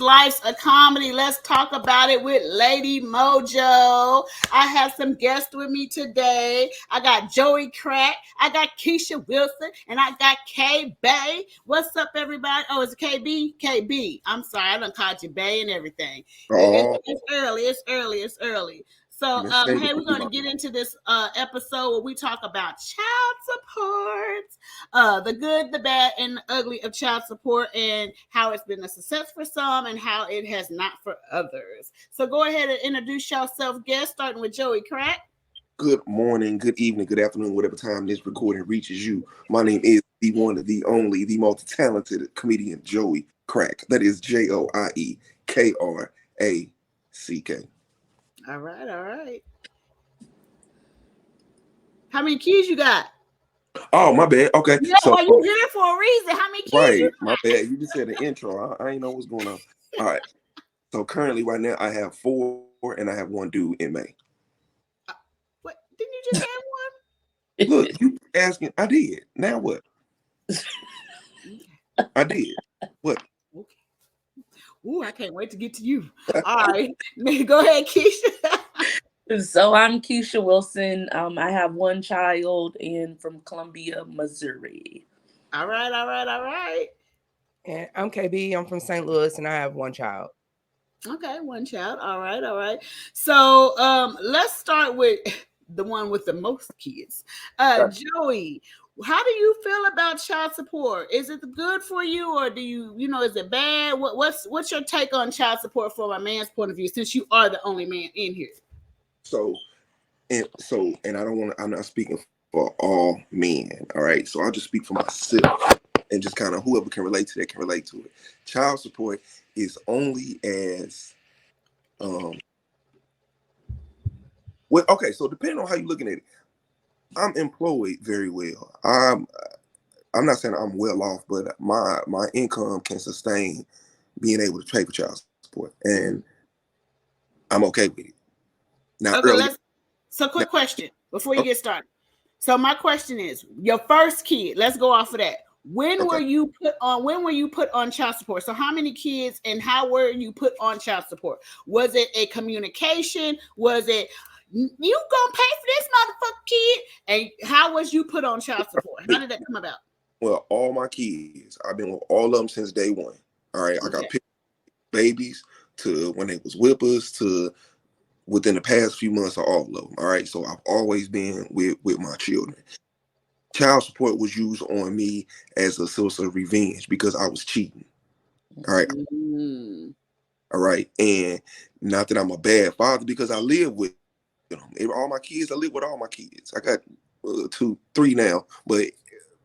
Life's a Comedy. Let's talk about it with Lady Mojo. I have some guests with me today. I got Joie Krack, I got Keisha Wilson, and I got KayBee. What's up, everybody? Oh, it's KayBee? KayBee. I'm sorry, I done called you Bay and everything. It's early. So, hey, we're going to get into this episode where we talk about child support, the good, the bad, and the ugly of child support, and how it's been a success for some and how it has not for others. So go ahead and introduce yourself, guest, starting with Joie Krack. Good morning, good evening, good afternoon, whatever time this recording reaches you. My name is the one, the only, the multi-talented comedian Joie Krack. That is JoieKrack. All right. How many kids you got? Oh, my bad. Okay. Yeah, so, well, you here for a reason. How many kids you got? My bad. You just said the intro. I ain't know what's going on. All right. So currently, right now, I have 4, and I have 1 due in May. What? Didn't you just have 1? Look, you asking. I did. Now what? I did. What? Okay. Ooh, I can't wait to get to you. All right. Go ahead, Keisha. So I'm Keisha Wilson. I have 1 child and from Columbia, Missouri. All right. And I'm KayBee. I'm from St. Louis, and I have 1 child. Okay, 1 child. All right. So let's start with the one with the most kids. Joie, how do you feel about child support? Is it good for you, or do you is it bad? What's your take on child support from a man's point of view, since you are the only man in here? And I don't want to. I'm not speaking for all men. All right, so I'll just speak for myself, and just kind of whoever can relate to that can relate to it. Child support is only as okay, so depending on how you're looking at it, I'm employed very well. I'm not saying I'm well off, but my income can sustain being able to pay for child support, and I'm okay with it. Now, okay, quick question before you get started. So my question is, your first kid, let's go off of that. When were you put on child support? So how many kids and how were you put on child support? Was it a communication? Was it you gonna pay for this motherfucking kid? And how was you put on child support? How did that come about? Well, all my kids, I've been with all of them since day one. All right, okay. I got babies to when they was whippers to within the past few months of all of them. All right, so I've always been with my children. Child support was used on me as a source of revenge because I was cheating. All right. All right. And not that I'm a bad father, because I live with all my kids. I live with all my kids. I got 2, 3 now, but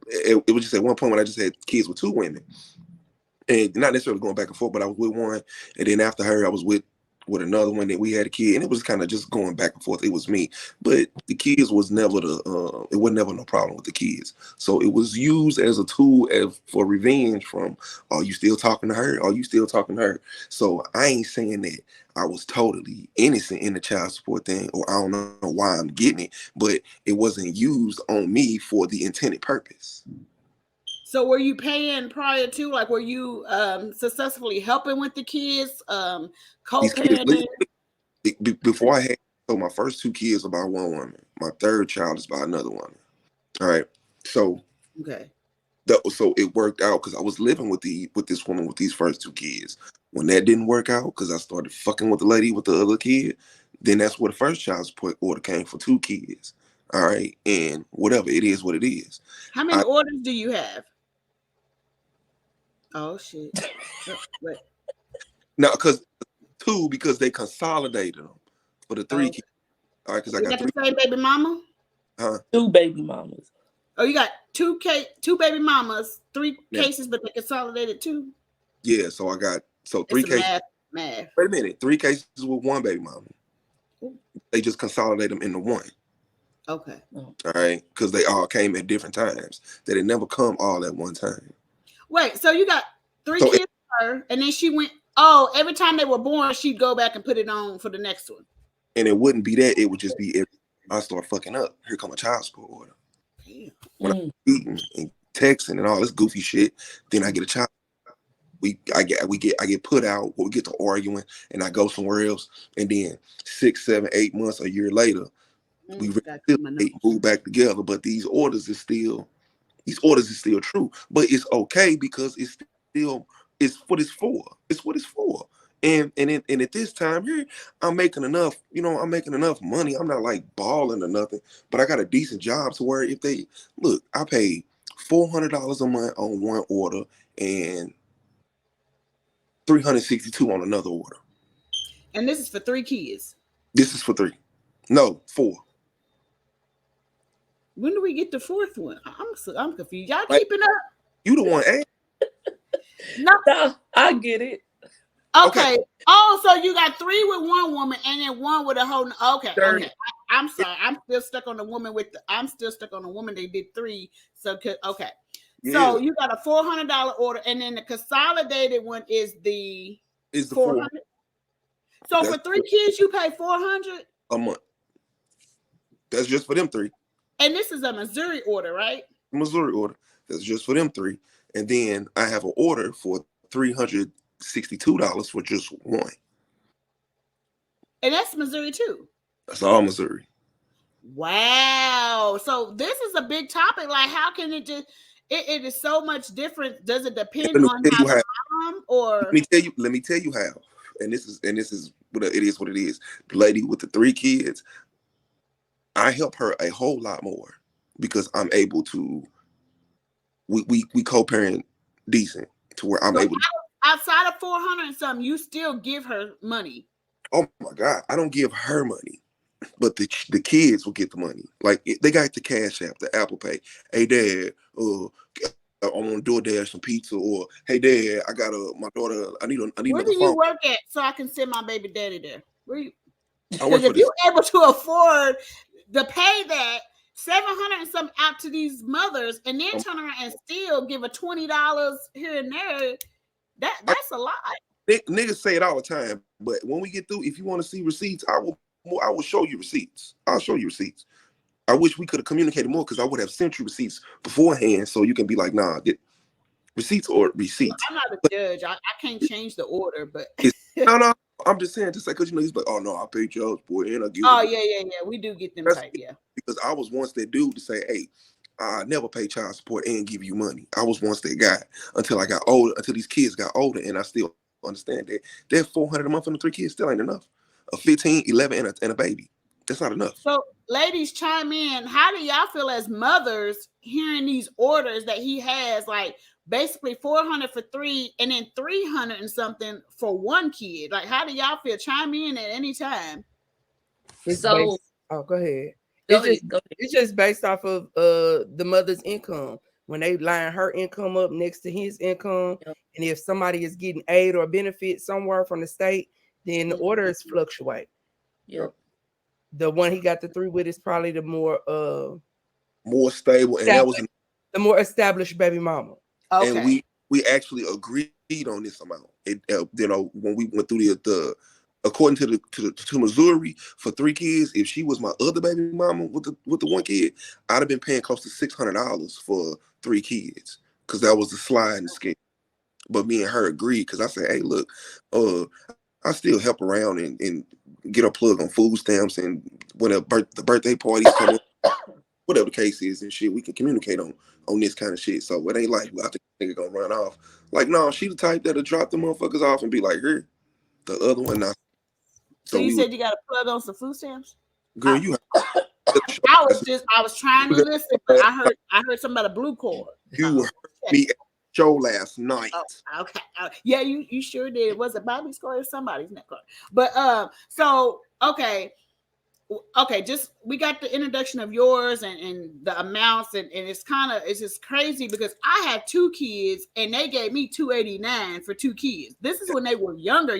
it was just at one point when I just had kids with 2 women. And not necessarily going back and forth, but I was with one. And then after her, I was with another one, that we had a kid, and it was kind of just going back and forth. It was me, but the kids was never it was never no problem with the kids. So it was used as a tool for revenge from, are you still talking to her? Are you still talking to her? So I ain't saying that I was totally innocent in the child support thing, or I don't know why I'm getting it, but it wasn't used on me for the intended purpose. So were you paying prior to, like, were you successfully helping with the kids, co-parenting? Before I had, so my first 2 kids are by one woman. My 3rd child is by another woman. All right. So okay. So it worked out because I was living with this woman with these first 2 kids. When that didn't work out, because I started fucking with the lady with the other kid, then that's where the first child support order came for 2 kids. All right. And whatever, it is what it is. How many orders do you have? Oh shit! No, because 2, because they consolidated them for the 3 kids. All right, because I got 3. The same baby mama. 2 baby mamas. Oh, you got 2 baby mamas, 3 cases, but they consolidated 2. Yeah, so I got 3 cases. Math. Wait a minute, 3 cases with 1 baby mama. They just consolidate them into 1. Okay. All right, because they all came at different times. They didn't never come all at one time. Wait, so you got 3 kids with her, and then she went, every time they were born, she'd go back and put it on for the next one. And it wouldn't be that. It would just be, if I start fucking up, here come a child support order. Damn. When I'm eating and texting and all this goofy shit, then I get a child. I get put out, or we get to arguing, and I go somewhere else, and then 6, 7, 8 months, a year later, we move back together. But these orders is still true. But it's okay because it's what it's for. It's what it's for. And at this time here, I'm making enough. I'm making enough money. I'm not like balling or nothing, but I got a decent job to where if they look, I pay $400 a month on one order and $362 on another order. And this is for 3 kids. This is for 3. No, 4. When do we get the 4th one? I'm confused. Y'all keeping up? You the one, eh? No, I get it. Okay. Oh, so you got 3 with one woman and then 1 with a whole. Okay. 30. Okay. I'm sorry. I'm still stuck on the woman They did 3. So okay. Yeah. So you got a $400 order, and then the consolidated one is the $400. So that's for 3 kids, you pay $400 a month. That's just for them 3. And this is a Missouri order, right? Missouri order. That's just for them 3. And then I have an order for $362 for just 1. And that's Missouri too. That's all Missouri. Wow. So this is a big topic. Like, how can it just? It is so much different. Does it depend on how the mom or? Let me tell you how. And this is what it is. What it is. The lady with the 3 kids. I help her a whole lot more because I'm able to. We co-parent decent to where I'm able to. Outside of 400 and something, you still give her money. Oh my God, I don't give her money, but the kids will get the money. Like they got the Cash App, the Apple Pay. Hey Dad, I want to DoorDash some pizza, or hey Dad, I got my daughter. I need Where do you work at so I can send my baby daddy there? Where you? Because if you're able to afford to pay that $700 and something out to these mothers, and then turn around and still give a $20 here and there, that's a lot. Niggas say it all the time, but when we get through, if you want to see receipts, I will show you receipts. I'll show you receipts. I wish we could have communicated more because I would have sent you receipts beforehand so you can be like, nah, get receipts or receipts. I'm not a judge. I can't change the order, but no. I'm just saying, just like, because he's like, oh no, I paid y'all, boy, and I give. Oh yeah, we do get them type, yeah. Because I was once that dude to say, hey, I never pay child support and give you money. I was once that guy until I got older, until these kids got older, and I still understand that $400 a month for the 3 kids still ain't enough. A 15, 11, and a baby. That's not enough. So, ladies, chime in. How do y'all feel as mothers hearing these orders that he has, like basically $400 for 3 and then $300 and something for 1 kid? Like, how do y'all feel? Chime in at any time. Go ahead. It's just based off of the mother's income. When they line her income up next to his income, and if somebody is getting aid or benefit somewhere from the state, then the orders fluctuate. Yep. The one he got the 3 with is probably the more stable, and that was the more established baby mama. Okay. And we actually agreed on this amount. When we went through the according to Missouri, for 3 kids, if she was my other baby mama with the 1 kid, I'd have been paying close to $600 for 3 kids because that was the sliding scale. But me and her agreed because I said, hey, look, I still help around and get a plug on food stamps, and when the birthday parties come up, whatever the case is and shit, we can communicate on this kind of shit. So it ain't like, well, I think the nigga gonna run off. Like, no, she the type that'll drop the motherfuckers off and be like, here, the other one not. So you said you got to plug on some food stamps? Girl, you have I was trying to listen, but I heard something about a blue cord. You heard me at the show last night. Oh, okay. Yeah, you sure did. Was it Bobby's cord or somebody's neck cord? But so okay, just we got the introduction of yours and the amounts, and it's just crazy because I have 2 kids and they gave me $289 for 2 kids. This is when they were younger.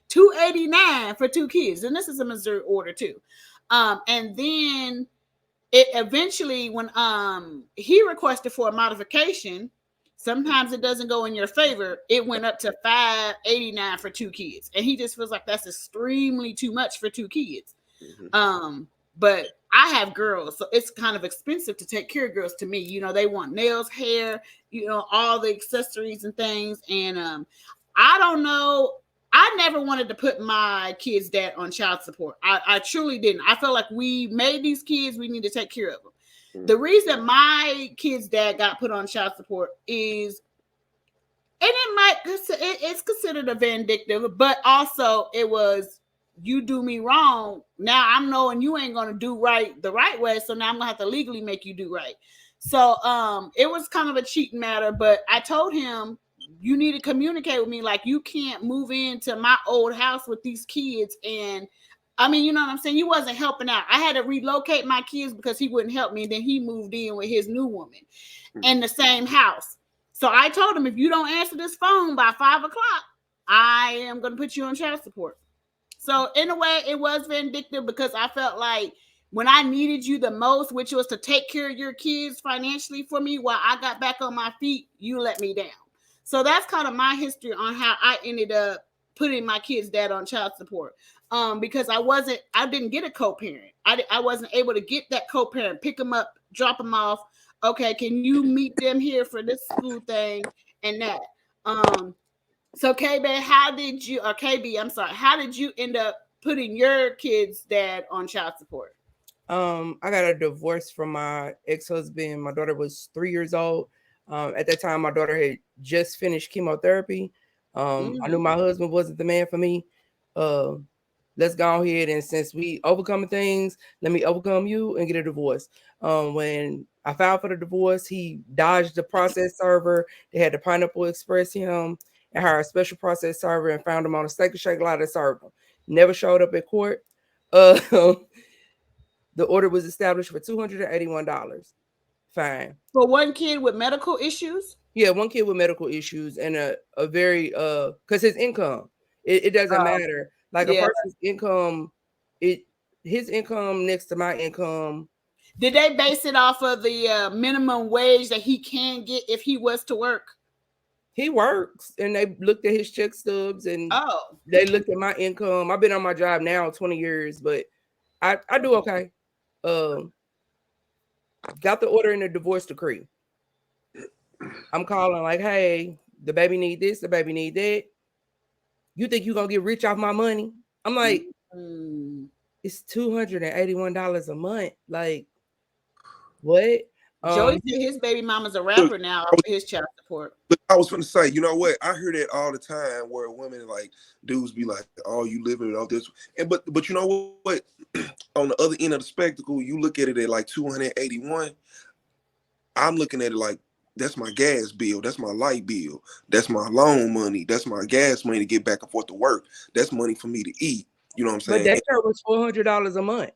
$289 for 2 kids, and this is a Missouri order too. And then it eventually, when he requested for a modification, sometimes it doesn't go in your favor. It went up to $589 for 2 kids, and he just feels like that's extremely too much for 2 kids. Mm-hmm. But I have girls, so it's kind of expensive to take care of girls to me. You know, they want nails, hair, you know, all the accessories and things. And I don't know. I never wanted to put my kids' dad on child support. I truly didn't. I felt like we made these kids, we need to take care of them. The reason my kid's dad got put on child support is, and it's considered a vindictive, but also it was, you do me wrong. Now I'm knowing you ain't gonna do right the right way, so now I'm gonna have to legally make you do right. So it was kind of a cheating matter, but I told him, you need to communicate with me. Like, you can't move into my old house with these kids. And I mean, you know what I'm saying? You wasn't helping out. I had to relocate my kids because he wouldn't help me. And then he moved in with his new woman in the same house. So I told him, if you don't answer this phone by 5 o'clock, I am going to put you on child support. So in a way, it was vindictive because I felt like when I needed you the most, which was to take care of your kids financially for me while I got back on my feet, you let me down. So that's kind of my history on how I ended up putting my kids' dad on child support. Because I didn't get a co-parent. I wasn't able to get that co-parent, pick them up, drop them off. Okay, can you meet them here for this school thing and that? So KayBee, how did you end up putting your kid's dad on child support? I got a divorce from my ex-husband. My daughter was 3 years old. At that time, my daughter had just finished chemotherapy. I knew my husband wasn't the man for me. Let's go ahead, and since we overcome things, let me overcome you and get a divorce. When I filed for the divorce, he dodged the process server. They had to Pineapple Express him and hired a special process server and found him on a Steak and Shake lot of server. Never showed up at court. The order was established for $281. Fine. For one kid with medical issues? Yeah, one kid with medical issues and a very because his income, it doesn't matter. Like a person's income, his income next to my income. Did they base it off of the minimum wage that he can get if he was to work? He works, and they looked at his check stubs, and they looked at my income. I've been on my job now 20 years, but I do okay. Got the order in the divorce decree. I'm calling like, hey, the baby need this, the baby need that. You think you're going to get rich off my money? I'm like, it's $281 a month. Like, what? Joey said his baby mama's a rapper now for his child support. But I was going to say, you know what? I hear that all the time where women, like, dudes be like, oh, you living with all this. And but you know what? On the other end of the spectacle, you look at it at like 281. I'm looking at it like, that's my gas bill. That's my light bill. That's my loan money. That's my gas money to get back and forth to work. That's money for me to eat. You know what I'm saying? But that was $400 a month.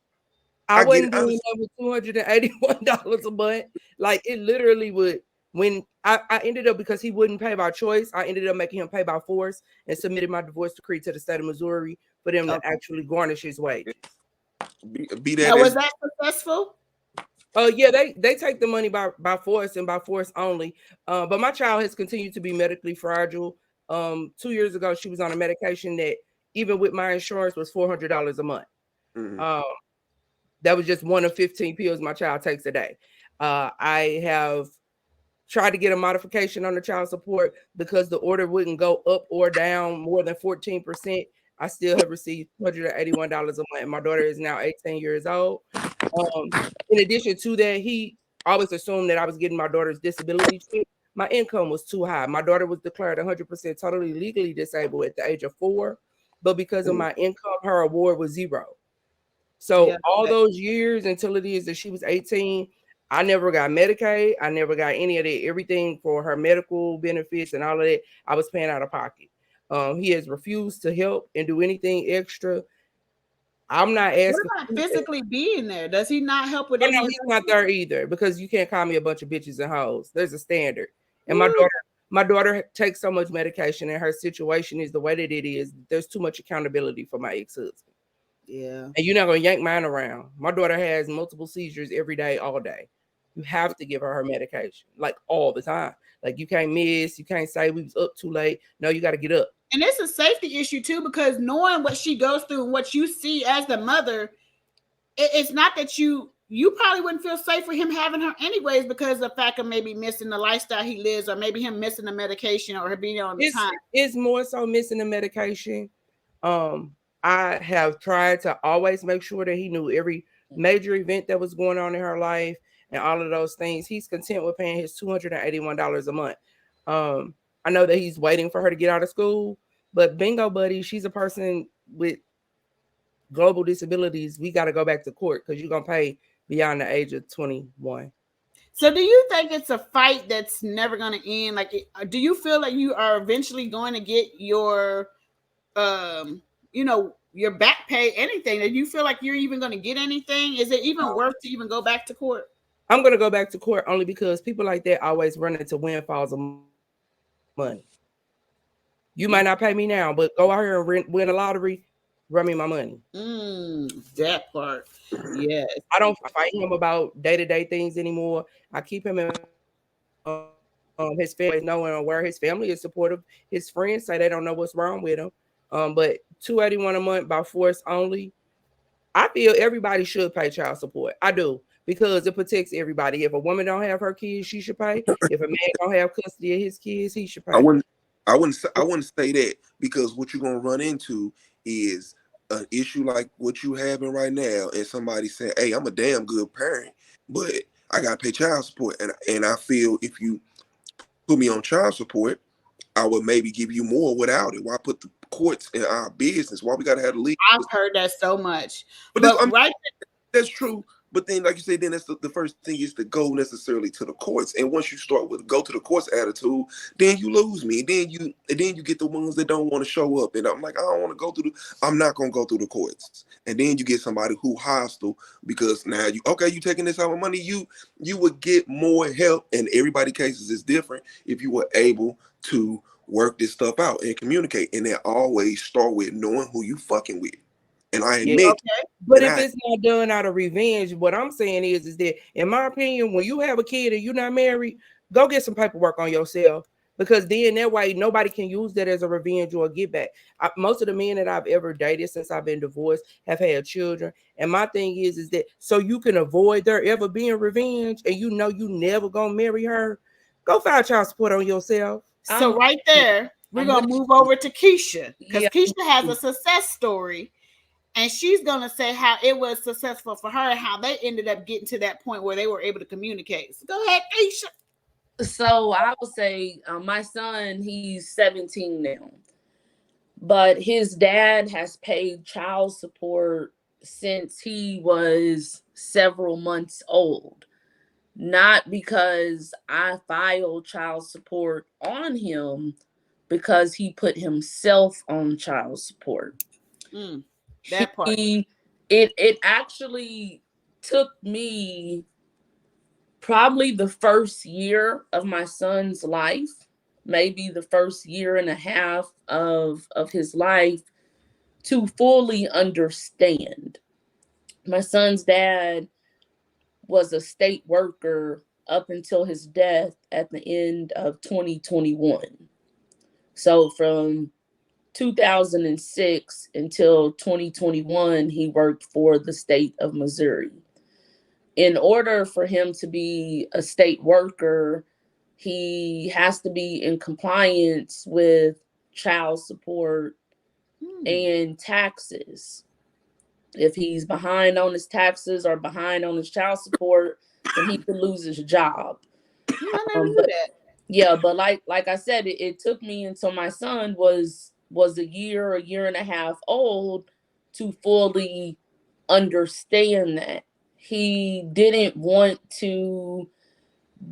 I wasn't doing that with $281 a month. Like, it literally would, when I ended up, because he wouldn't pay by choice, I ended up making him pay by force and submitted my divorce decree to the state of Missouri for them to actually garnish his wages. Was that successful? Yeah, they take the money by force and by force only. But my child has continued to be medically fragile. 2 years ago, she was on a medication that, even with my insurance, was $400 a month. That was just one of 15 pills my child takes a day. I have tried to get a modification on the child support because the order wouldn't go up or down more than 14%. I still have received $181 a month. My daughter is now 18 years old. In addition to that, he always assumed that I was getting my daughter's disability check. My income was too high. My daughter was declared 100% totally legally disabled at the age of 4, but because of my income, her award was 0. So all those years until it is that she was 18, I never got Medicaid. I never got any of that. Everything for her medical benefits and all of that, I was paying out of pocket. He has refused to help and do anything extra. I'm not asking. What about physically being there? Does he not help with any? No, he's not there either, because you can't call me a bunch of bitches and hoes. There's a standard. And my daughter takes so much medication, and her situation is the way that it is. There's too much accountability for my ex-husband. Yeah. And you're not going to yank mine around. My daughter has multiple seizures every day, all day. You have to give her medication, like, all the time. Like, you can't miss. You can't say we was up too late. No, you got to get up. And it's a safety issue too, because knowing what she goes through and what you see as the mother, it's not that you probably wouldn't feel safe for him having her anyways because of the fact of maybe missing the lifestyle he lives, or maybe him missing the medication, or being on the time. It's more so missing the medication. I have tried to always make sure that he knew every major event that was going on in her life and all of those things. He's content with paying his $281 a month. I know that he's waiting for her to get out of school, but Bingo Buddy, she's a person with global disabilities. We got to go back to court because you're going to pay beyond the age of 21. So do you think it's a fight that's never going to end? Like, do you feel like you are eventually going to get your, your back pay, anything? Do you feel like you're even going to get anything? Is it even worth to even go back to court? I'm going to go back to court only because people like that always run into windfalls of money. You might not pay me now, but go out here and win a lottery, run me my money. That part. Yes. I don't fight him about day-to-day things anymore. I keep him in his family, knowing where his family is supportive. His friends say they don't know what's wrong with him. But $281 a month by force only. I feel everybody should pay child support. I do, because it protects everybody. If a woman don't have her kids, she should pay. If a man don't have custody of his kids, he should pay. I wouldn't say that, because what you're gonna run into is an issue like what you having right now, and somebody saying, "Hey, I'm a damn good parent, but I gotta pay child support," and I feel if you put me on child support, I would maybe give you more without it. Why put the courts in our business? Why we gotta have the legal? I've heard that so much, but right, that's true. But then, like you said, then that's the first thing is to go necessarily to the courts. And once you start with go to the courts attitude, then you lose me. Then you get the ones that don't want to show up. And I'm like, I don't want to go through I'm not gonna go through the courts. And then you get somebody who hostile because now you taking this out of money. You would get more help, and everybody's cases is different if you were able to work this stuff out and communicate. And that always start with knowing who you fucking with. And I admit, but if it's not done out of revenge, what I'm saying is that, in my opinion, when you have a kid and you're not married, go get some paperwork on yourself, because then that way nobody can use that as a revenge or a get back. Most of the men that I've ever dated since I've been divorced have had children, and my thing is that so you can avoid there ever being revenge, and you never gonna marry her, go file child support on yourself. So right there, we're gonna move over to Keisha, because Keisha has a success story. And she's going to say how it was successful for her and how they ended up getting to that point where they were able to communicate. So go ahead, Keisha. So I would say my son, he's 17 now. But his dad has paid child support since he was several months old. Not because I filed child support on him, because he put himself on child support. That part. It actually took me probably the first year of my son's life, maybe the first year and a half of his life, to fully understand. My son's dad was a state worker up until his death at the end of 2021. So from 2006 until 2021, he worked for the state of Missouri. In order for him to be a state worker, he has to be in compliance with child support and taxes. If he's behind on his taxes or behind on his child support, then he could lose his job. I never knew that. Yeah, but like I said, it took me until my son was a year and a half old to fully understand that. He didn't want to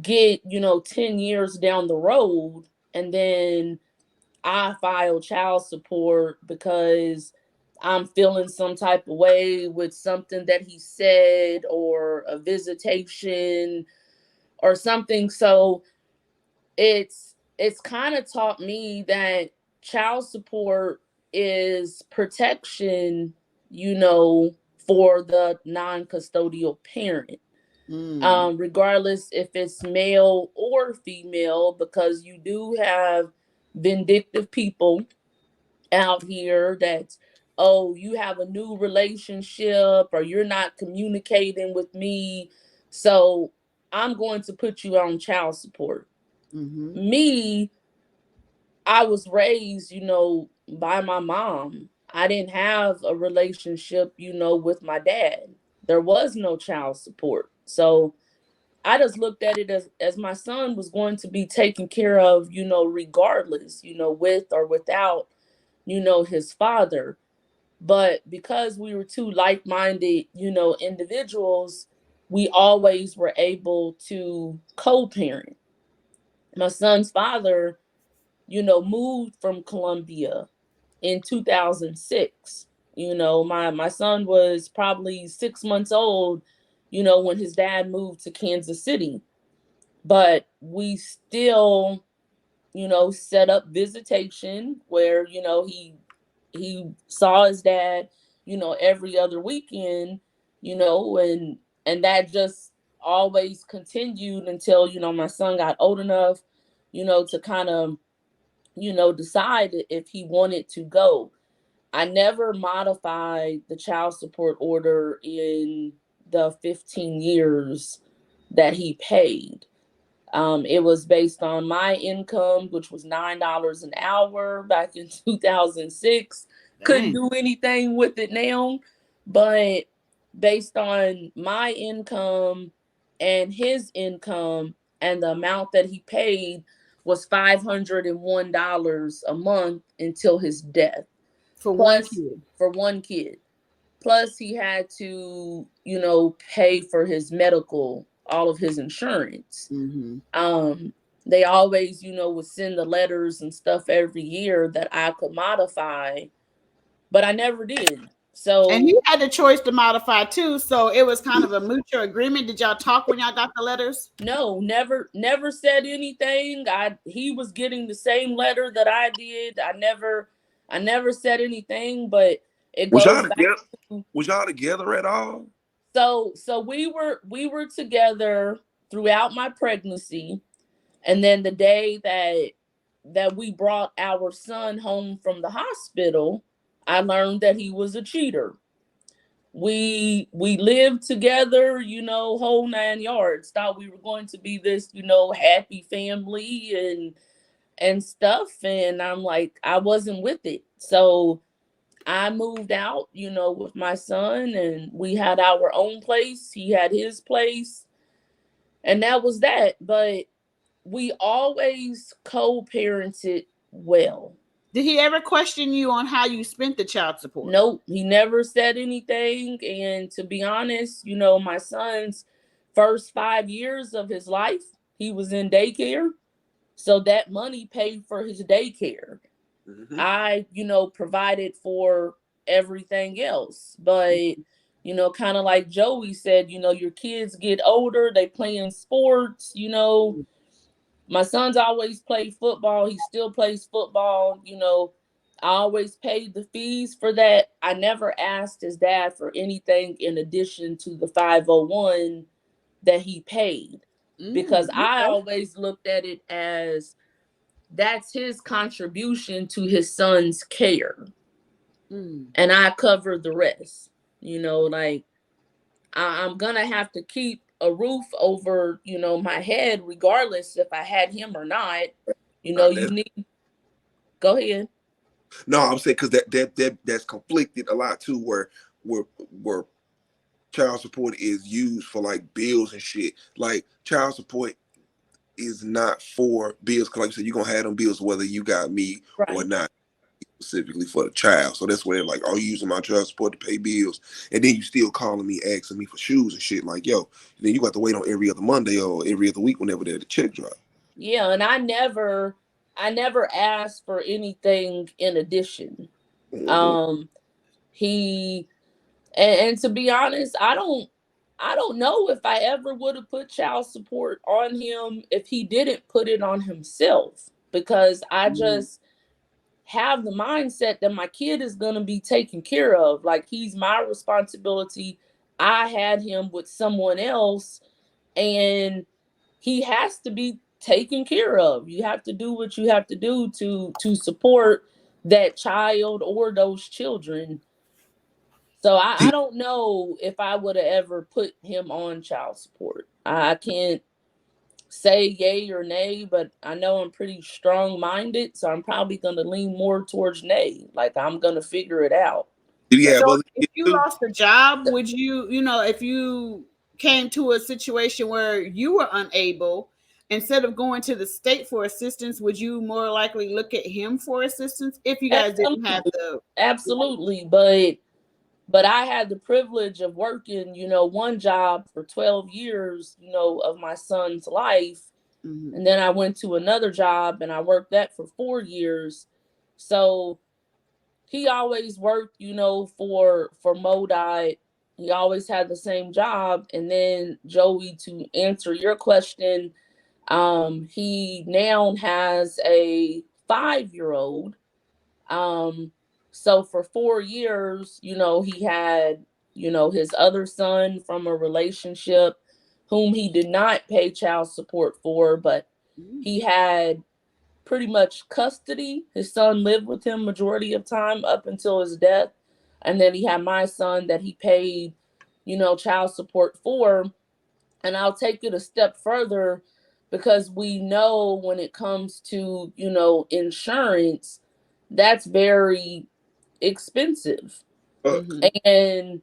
get 10 years down the road and then I file child support because I'm feeling some type of way with something that he said or a visitation or something. So it's kind of taught me that child support is protection, for the non-custodial parent, regardless if it's male or female, because you do have vindictive people out here that's oh, you have a new relationship or you're not communicating with me, so I'm going to put you on child support. Me, I was raised, by my mom. I didn't have a relationship, with my dad. There was no child support. So I just looked at it as my son was going to be taken care of, regardless, with or without, his father. But because we were two like-minded, individuals, we always were able to co-parent. My son's father, moved from Colombia in 2006. My son was probably 6 months old, when his dad moved to Kansas City. But we still, set up visitation where, he saw his dad, every other weekend, and that just always continued until, my son got old enough, to kind of, decide if he wanted to go. I never modified the child support order in the 15 years that he paid. It was based on my income, which was $9 an hour back in 2006. Dang. Couldn't do anything with it now, but based on my income and his income and the amount that he paid was $501 a month until his death. For one kid. For one kid. Plus he had to, pay for his medical, all of his insurance. They always, would send the letters and stuff every year that I could modify, but I never did. So, and he had the choice to modify too. So it was kind of a mutual agreement. Did y'all talk when y'all got the letters? No, never said anything. He was getting the same letter that I did. I never said anything, but it goes back to, was y'all together at all? So we were together throughout my pregnancy, and then the day that we brought our son home from the hospital, I learned that he was a cheater. We lived together, whole 9 yards. Thought we were going to be this, happy family and stuff. And I'm like, I wasn't with it. So I moved out, with my son, and we had our own place. He had his place. And that was that. But we always co-parented well. Did he ever question you on how you spent the child support? Nope. He never said anything. And to be honest, my son's first 5 years of his life, he was in daycare. So that money paid for his daycare. I, provided for everything else. But, kind of like Joey said, your kids get older, they playing sports, My son's always played football. He still plays football. I always paid the fees for that. I never asked his dad for anything in addition to the 501 that he paid. Because I always looked at it as that's his contribution to his son's care. And I covered the rest. I'm going to have to keep a roof over, my head, regardless if I had him or not. You need. Go ahead. No, I'm saying because that's conflicted a lot too, where child support is used for like bills and shit. Like child support is not for bills, because like you said, you're gonna have them bills whether you got me or not. Specifically for the child. So that's where they're like, you using my child support to pay bills, and then you still calling me asking me for shoes and shit. Like, yo, then you got to wait on every other Monday or every other week whenever the check drop. Yeah, and I never asked for anything in addition. He and to be honest, I don't know if I ever would have put child support on him if he didn't put it on himself, because I just have the mindset that my kid is going to be taken care of. Like, he's my responsibility. I had him with someone else, and he has to be taken care of. You have to do what you have to do to support that child or those children. So I don't know if I would have ever put him on child support. I can't say yay or nay, but I know I'm pretty strong minded, so I'm probably gonna lean more towards nay. Like I'm gonna figure it out. Did he have So other if kids you too? lost a job, would you, if you came to a situation where you were unable, instead of going to the state for assistance, would you more likely look at him for assistance if you guys didn't have Absolutely, the? absolutely. But I had the privilege of working, one job for 12 years, of my son's life. Mm-hmm. And then I went to another job and I worked that for 4 years. So he always worked, for MoDOT. He always had the same job. And then Joey, to answer your question, he now has a 5-year-old. So for 4 years, he had, his other son from a relationship whom he did not pay child support for, but he had pretty much custody. His son lived with him majority of time up until his death. And then he had my son that he paid, child support for. And I'll take it a step further because we know when it comes to, insurance, that's very expensive. Mm-hmm. And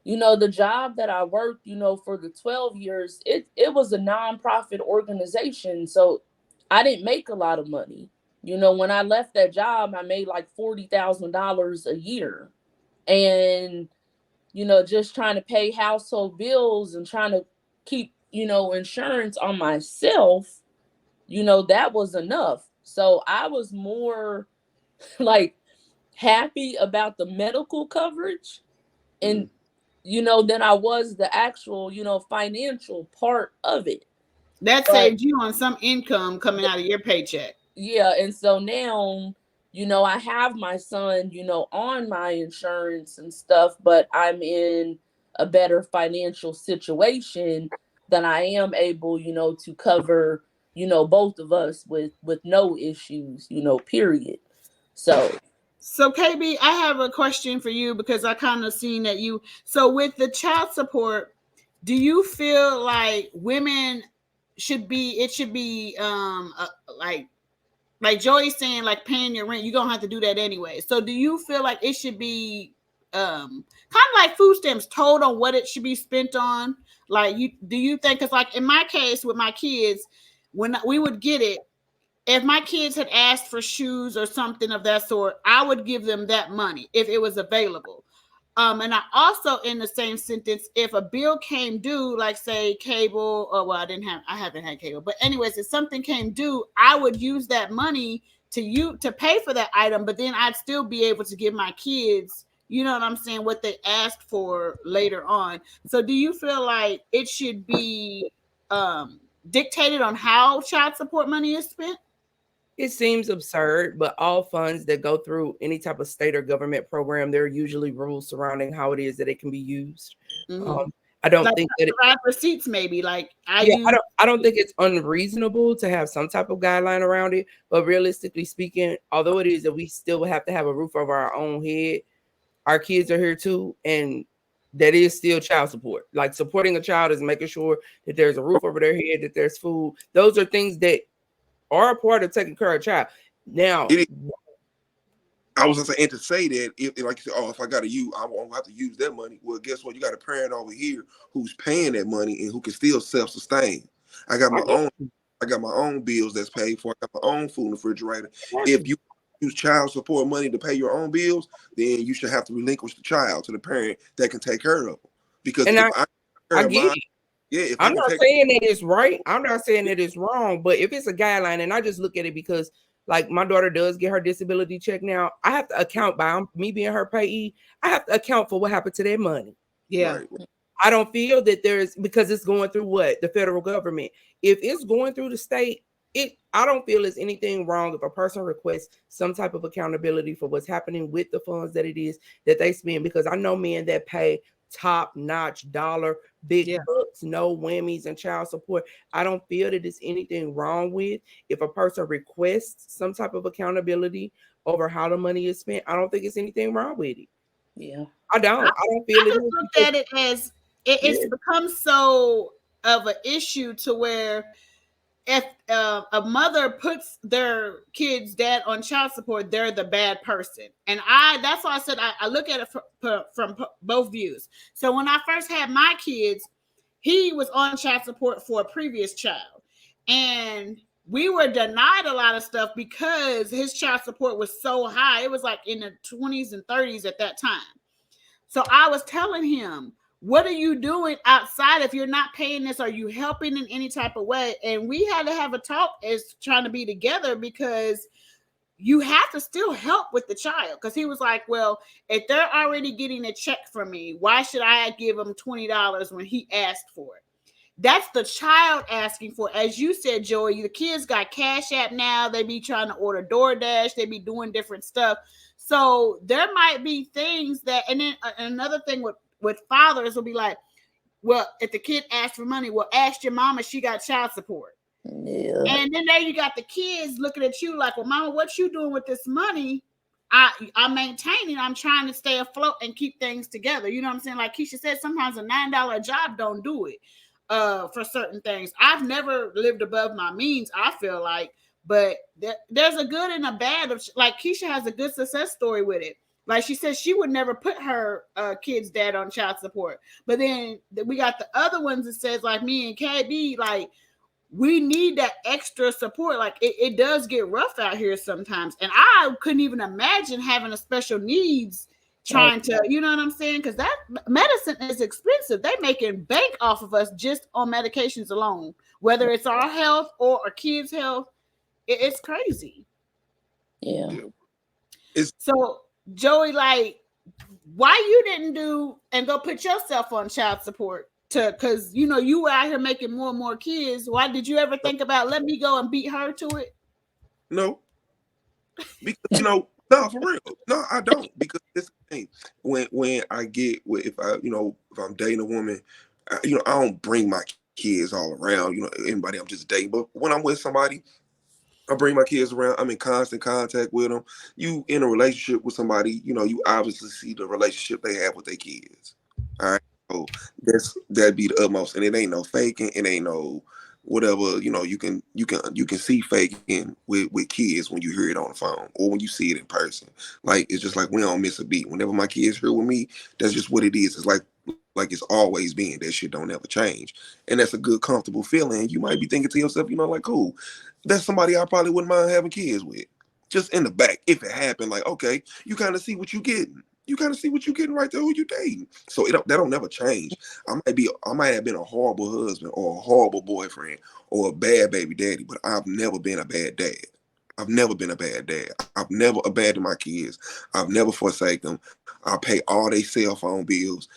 the job that I worked, for the 12 years, it was a nonprofit organization. So I didn't make a lot of money. When I left that job, I made like $40,000 a year. And, just trying to pay household bills and trying to keep, insurance on myself, that was enough. So I was more like happy about the medical coverage and than I was the actual, financial part of it. That But saved you on some income coming out of your paycheck. yeah, and so now, I have my son, on my insurance and stuff, but I'm in a better financial situation than I am able, to cover, both of us with no issues, period. So KayBee, I have a question for you because I kind of seen that you. So with the child support, do you feel like women should be? It should be like Joey's saying, like paying your rent. You're gonna have to do that anyway. So do you feel like it should be kind of like food stamps, told on what it should be spent on? Like do you think? Because like in my case with my kids, when we would get it, if my kids had asked for shoes or something of that sort, I would give them that money if it was available. And I also, in the same sentence, if a bill came due, like say cable, or well, I haven't had cable, but anyways, if something came due, I would use that money to pay for that item, but then I'd still be able to give my kids, you know what I'm saying, what they asked for later on. So, do you feel like it should be dictated on how child support money is spent? It seems absurd, but all funds that go through any type of state or government program, there are usually rules surrounding how it is that it can be used. Mm-hmm. I don't Like think that receipts, maybe. Like I don't think it's unreasonable to have some type of guideline around it. But realistically speaking, although it is that we still have to have a roof over our own head, our kids are here too, and that is still child support. Like supporting a child is making sure that there's a roof over their head, that there's food. Those are things that are a part of taking care of a child. Now, I was just saying to say that if like you said, oh, if I gotta use, I won't have to use that money. Well, guess what? You got a parent over here who's paying that money and who can still self-sustain. I got my own bills that's paid for. I got my own food in the refrigerator. If you use child support money to pay your own bills, then you should have to relinquish the child to the parent that can take care of them. Because if I get it. Yeah, if I'm not saying that it's right. I'm not saying that it's wrong, but if it's a guideline, and I just look at it because, like, my daughter does get her disability check now, I have to account by me being her payee. I have to account for what happened to their money. Yeah. Right. I don't feel that there's, because it's going through what? The federal government. If it's going through the state, I don't feel there's anything wrong if a person requests some type of accountability for what's happening with the funds that it is that they spend, because I know men that pay top-notch dollar big bucks, no whammies and child support. I don't feel that there's anything wrong with if a person requests some type of accountability over how the money is spent. I don't think it's anything wrong with it. Yeah. I don't feel I it. just looked at it as it's become so of an issue to where if a mother puts their kid's dad on child support, they're the bad person. And that's why I said I look at it from both views. So when I first had my kids, he was on child support for a previous child. And we were denied a lot of stuff because his child support was so high. It was like in the 20s and 30s at that time. So I was telling him, what are you doing outside if you're not paying this? Are you helping in any type of way? And we had to have a talk as trying to be together because you have to still help with the child. Because he was like, well, if they're already getting a check from me, why should I give them $20 when he asked for it? That's the child asking for it. As you said, Joey, the kids got Cash App now. They be trying to order DoorDash. They be doing different stuff. So there might be things that, and then another thing with fathers will be like, well, if the kid asks for money, well, ask your mama, she got child support. Yeah. And then there you got the kids looking at you like, well, mama, what you doing with this money? I'm maintaining, I'm trying to stay afloat and keep things together. You know what I'm saying? Like Keisha said, sometimes a $9 job don't do it for certain things. I've never lived above my means, I feel like, but there's a good and a bad of, like Keisha has a good success story with it. Like she said, she would never put her kid's dad on child support. But then we got the other ones that says like me and KayBee, like we need that extra support. Like it does get rough out here sometimes. And I couldn't even imagine having a special needs trying to, you know what I'm saying? Because that medicine is expensive. They making bank off of us just on medications alone, whether it's our health or our kids' health. It's crazy. Yeah. So Joey, like, why you didn't do and go put yourself on child support? Because you know you were out here making more and more kids. Why did you ever think about let me go and beat her to it? No, because no, for real, no, I don't. Because this thing, when I get if if I'm dating a woman, I don't bring my kids all around. Anybody I'm just dating, but when I'm with somebody, I bring my kids around. I'm in constant contact with them. You in a relationship with somebody, you obviously see the relationship they have with their kids. All right. So that'd be the utmost. And it ain't no faking. It ain't no whatever, you can see faking with kids when you hear it on the phone or when you see it in person. Like it's just like we don't miss a beat. Whenever my kids here with me, that's just what it is. It's like it's always been. That shit don't ever change. And that's a good, comfortable feeling. You might be thinking to yourself, like, cool, that's somebody I probably wouldn't mind having kids with. Just in the back, if it happened, like, okay, you kind of see what you getting. You kind of see what you getting right there who you dating. So that don't never change. I might have been a horrible husband or a horrible boyfriend or a bad baby daddy, but I've never been a bad dad. I've never been a bad dad. I've never abandoned my kids. I've never forsaken them. I pay all their cell phone bills.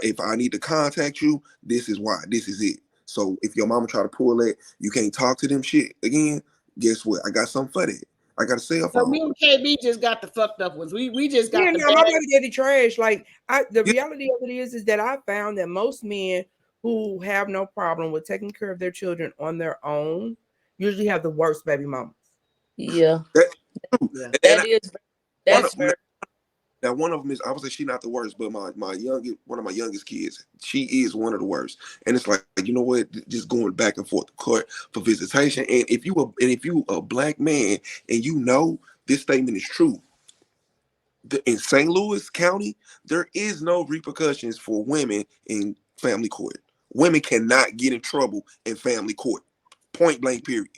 If I need to contact you, this is why. This is it. So if your mama try to pull it, you can't talk to them shit again. Guess what? I got something for that. I got a cell phone. So me and KayBee just got the fucked up ones. We just got the nobody get the trash. Like the reality of it is that I found that most men who have no problem with taking care of their children on their own usually have the worst baby mamas. Yeah. That's very. Now, one of them is, I would say she's not the worst, but one of my youngest kids, she is one of the worst. And it's like, you know what? Just going back and forth to court for visitation. And if you a black man and this statement is true, in St. Louis County, there is no repercussions for women in family court. Women cannot get in trouble in family court. Point blank, period.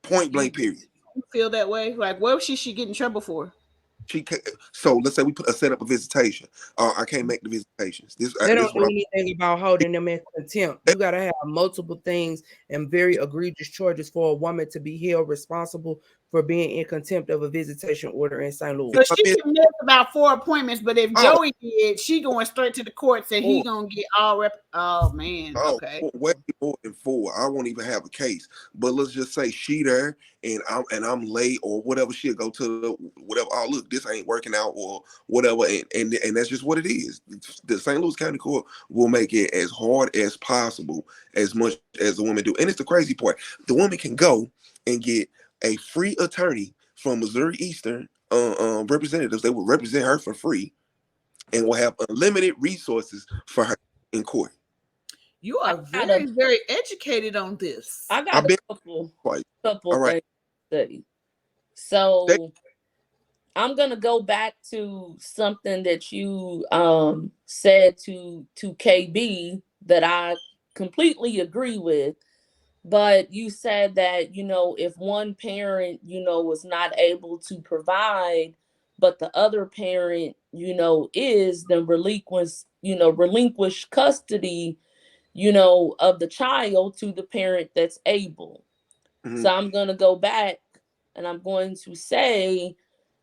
Point blank, period. You feel that way? Like, what should she get in trouble for? So let's say we set up a visitation. I can't make the visitations. They don't do anything about holding them in contempt. You got to have multiple things and very egregious charges for a woman to be held responsible for being in contempt of a visitation order in St. Louis. So she can miss about 4 appointments, but if Joey did, she going straight to the courts and he gonna get all Oh man, okay. Way more than 4. I won't even have a case. But let's just say she there and I'm late or whatever. She'll go to whatever. Oh look, this ain't working out or whatever, and that's just what it is. The St. Louis County Court will make it as hard as possible, as much as the woman do. And it's the crazy part: the woman can go and get a free attorney from Missouri Eastern representatives. They will represent her for free. and will have unlimited resources for her in court. You are very educated on this. I got a couple things to say. So I'm gonna go back to something that you said to KayBee that I completely agree with. But you said that, you know, if one parent, you know, was not able to provide, but the other parent, you know, is, then relinquish custody, you know, of the child to the parent that's able. Mm-hmm. So I'm going to go back and I'm going to say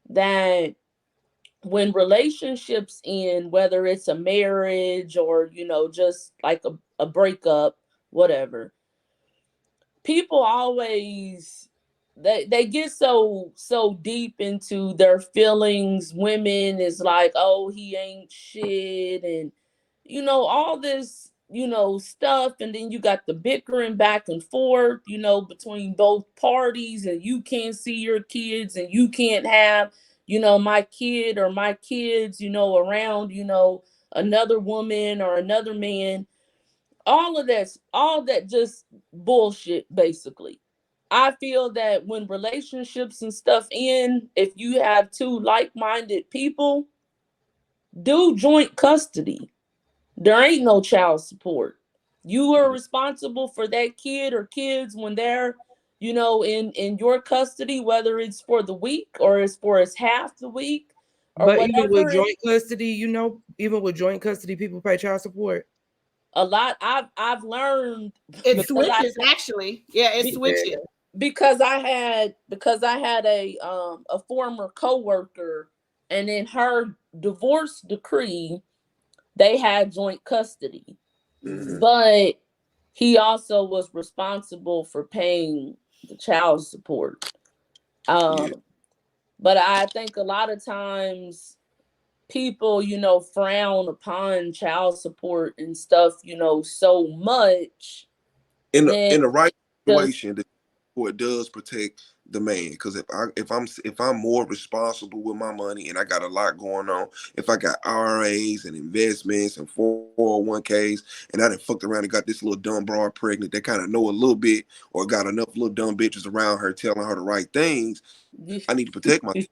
that when relationships end, whether it's a marriage or, you know, just like a breakup, whatever, people always they get so deep into their feelings. Women is like, oh, he ain't shit, and you know, all this, you know, stuff. And then you got the bickering back and forth, you know, between both parties, and you can't see your kids, and you can't have, you know, my kid or my kids, you know, around, you know, another woman or another man. All that just bullshit, basically. I feel that when relationships and stuff end, if you have two like-minded people, do joint custody. There ain't no child support. You are responsible for that kid or kids when they're, you know, in your custody, whether it's for the week or it's for half the week or but whatever. Even with joint custody, you know, even with joint custody, people pay child support. A lot. I've learned it switches actually. Yeah, it switches. Because I had a former coworker, and in her divorce decree, they had joint custody. Mm-hmm. But he also was responsible for paying the child support. But I think a lot of times people, you know, frown upon child support and stuff, you know, so much. In the right situation, the court does protect the man, because if I'm more responsible with my money and I got a lot going on, if I got IRAs and investments and 401ks, and I done fucked around and got this little dumb broad pregnant that kind of know a little bit, or got enough little dumb bitches around her telling her the right things, I need to protect myself.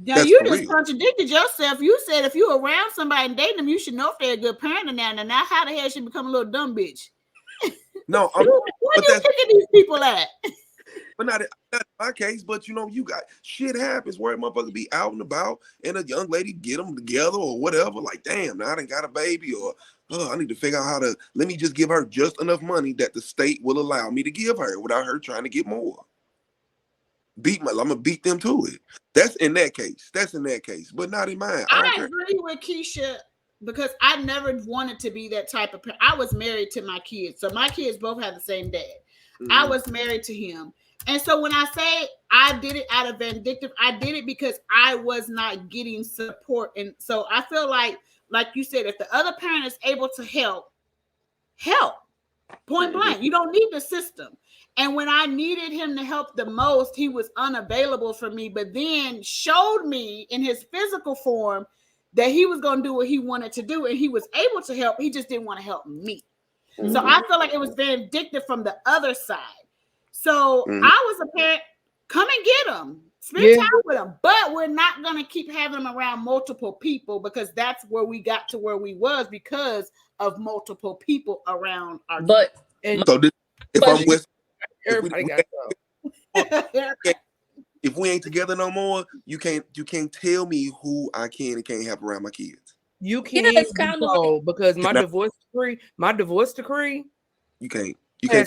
Now you just contradicted yourself. You said if you're around somebody and dating them, you should know if they're a good parent now. Now how the hell she become a little dumb bitch? No, where you picking these people at? But not in my case. But you know, you got shit happens where a motherfucker be out and about, and a young lady get them together or whatever. Like, damn, now I done got a baby, or I need to figure out let me just give her just enough money that the state will allow me to give her without her trying to get more. I'm gonna beat them to it. That's in that case, but not in mine. I agree with Keisha, because I never wanted to be that type of parent. I was married to my kids, so my kids both have the same dad. Mm-hmm. I was married to him, and so when I say I did it out of vindictive, I did it because I was not getting support, and so I feel like you said, if the other parent is able to help, point blank. You don't need the system. And when I needed him to help the most, he was unavailable for me, but then showed me in his physical form that he was going to do what he wanted to do, and he was able to help. He just didn't want to help me. Mm-hmm. So I feel like it was vindictive from the other side. So I was a parent, come and get him, spend time with him, but we're not going to keep having him around multiple people, because that's where we got to where we was, because of multiple people around our if we ain't together no more, you can't tell me who I can and can't have around my kids. You can't because my divorce decree, you can't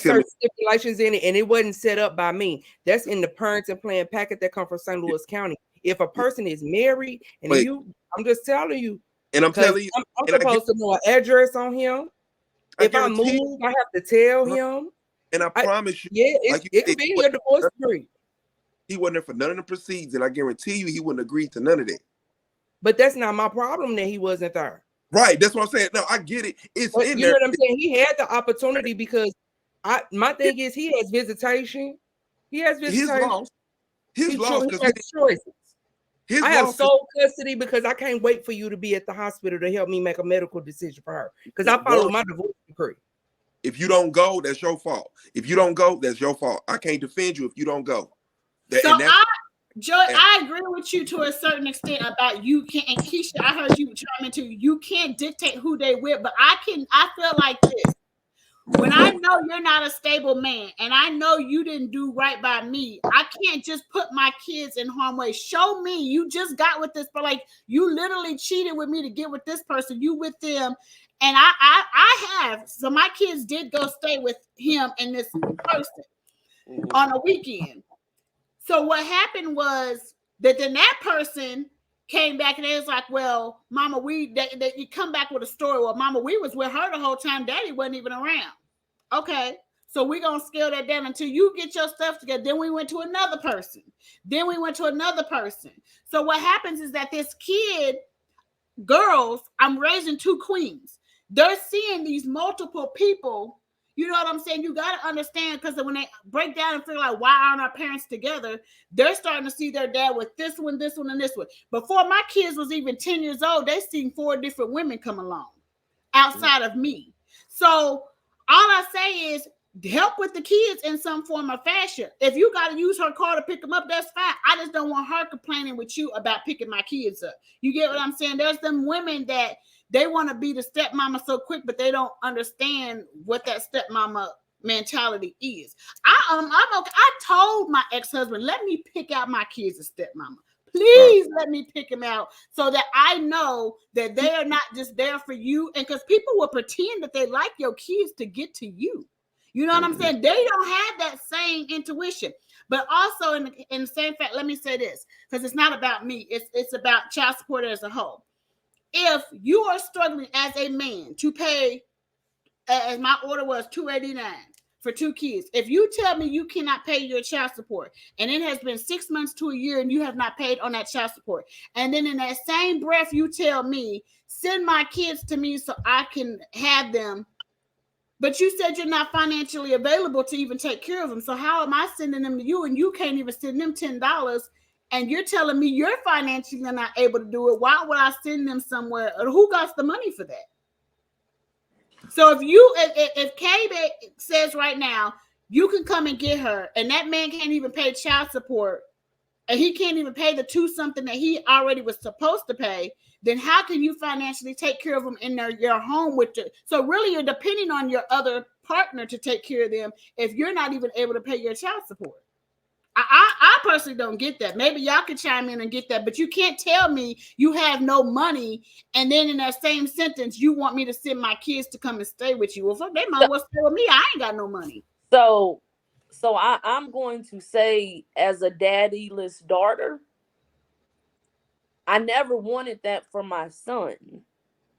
tell me stipulations in it, and it wasn't set up by me. That's in the parents and plan packet that come from St. Louis County. If a person is married, and I'm just telling you, and I'm telling you, I'm supposed to know an address on him. If I move, I have to tell him. And I promise you, it could be a divorce decree. He wasn't there for none of the proceeds, and I guarantee you, he wouldn't agree to none of that. But that's not my problem that he wasn't there. Right, that's what I'm saying. No, I get it. It's in there. You know what I'm saying? He had the opportunity, because my thing is, he has visitation. He has visitation. His loss. I have sole custody because I can't wait for you to be at the hospital to help me make a medical decision for her. Because I follow my divorce decree. If you don't go, that's your fault. If you don't go, that's your fault. I can't defend you if you don't go. Joy, I agree with you to a certain extent about you can't. And Keisha, I heard you chime into you can't dictate who they with, but I feel like this. When I know you're not a stable man and I know you didn't do right by me, I can't just put my kids in harm's way. Show me you just got with this, but like you literally cheated with me to get with this person. You with them. And I have. So my kids did go stay with him and this person on a weekend. So what happened was that then that person came back and they was like, well, Mama, you come back with a story. Well, Mama, we was with her the whole time. Daddy wasn't even around. Okay, so we're going to scale that down until you get your stuff together. Then we went to another person. Then we went to another person. So what happens is that this kid, girls, I'm raising two queens. They're seeing these multiple people. You know what I'm saying? You got to understand, because when they break down and figure out why aren't our parents together, they're starting to see their dad with this one, and this one. Before my kids was even 10 years old, they seen 4 different women come along outside of me. So all I say is help with the kids in some form or fashion. If you got to use her car to pick them up, that's fine. I just don't want her complaining with you about picking my kids up. You get what I'm saying? There's them women that they want to be the stepmama so quick, but they don't understand what that stepmama mentality is. I'm okay. I told my ex-husband, let me pick out my kids as stepmama. Please let me pick them out so that I know that they are not just there for you. And because people will pretend that they like your kids to get to you. You know what I'm saying? They don't have that same intuition. But also in the same fact, let me say this, because it's not about me. It's about child support as a whole. If you are struggling as a man to pay, as my order was $289 for 2 kids, if you tell me you cannot pay your child support and it has been 6 months to a year and you have not paid on that child support, and then in that same breath you tell me send my kids to me so I can have them, but you said you're not financially available to even take care of them, so how am I sending them to you and you can't even send them $10? And you're telling me you're financially not able to do it. Why would I send them somewhere? Or who got the money for that? So if KayBee says right now, you can come and get her, and that man can't even pay child support, and he can't even pay the 2 something that he already was supposed to pay, then how can you financially take care of them in your home with you? So really you're depending on your other partner to take care of them if you're not even able to pay your child support. I personally don't get that. Maybe y'all could chime in and get that, but you can't tell me you have no money and then in that same sentence you want me to send my kids to come and stay with you. Well, fuck, they might well stay with me. I ain't got no money. So I'm going to say, as a daddyless daughter, I never wanted that for my son.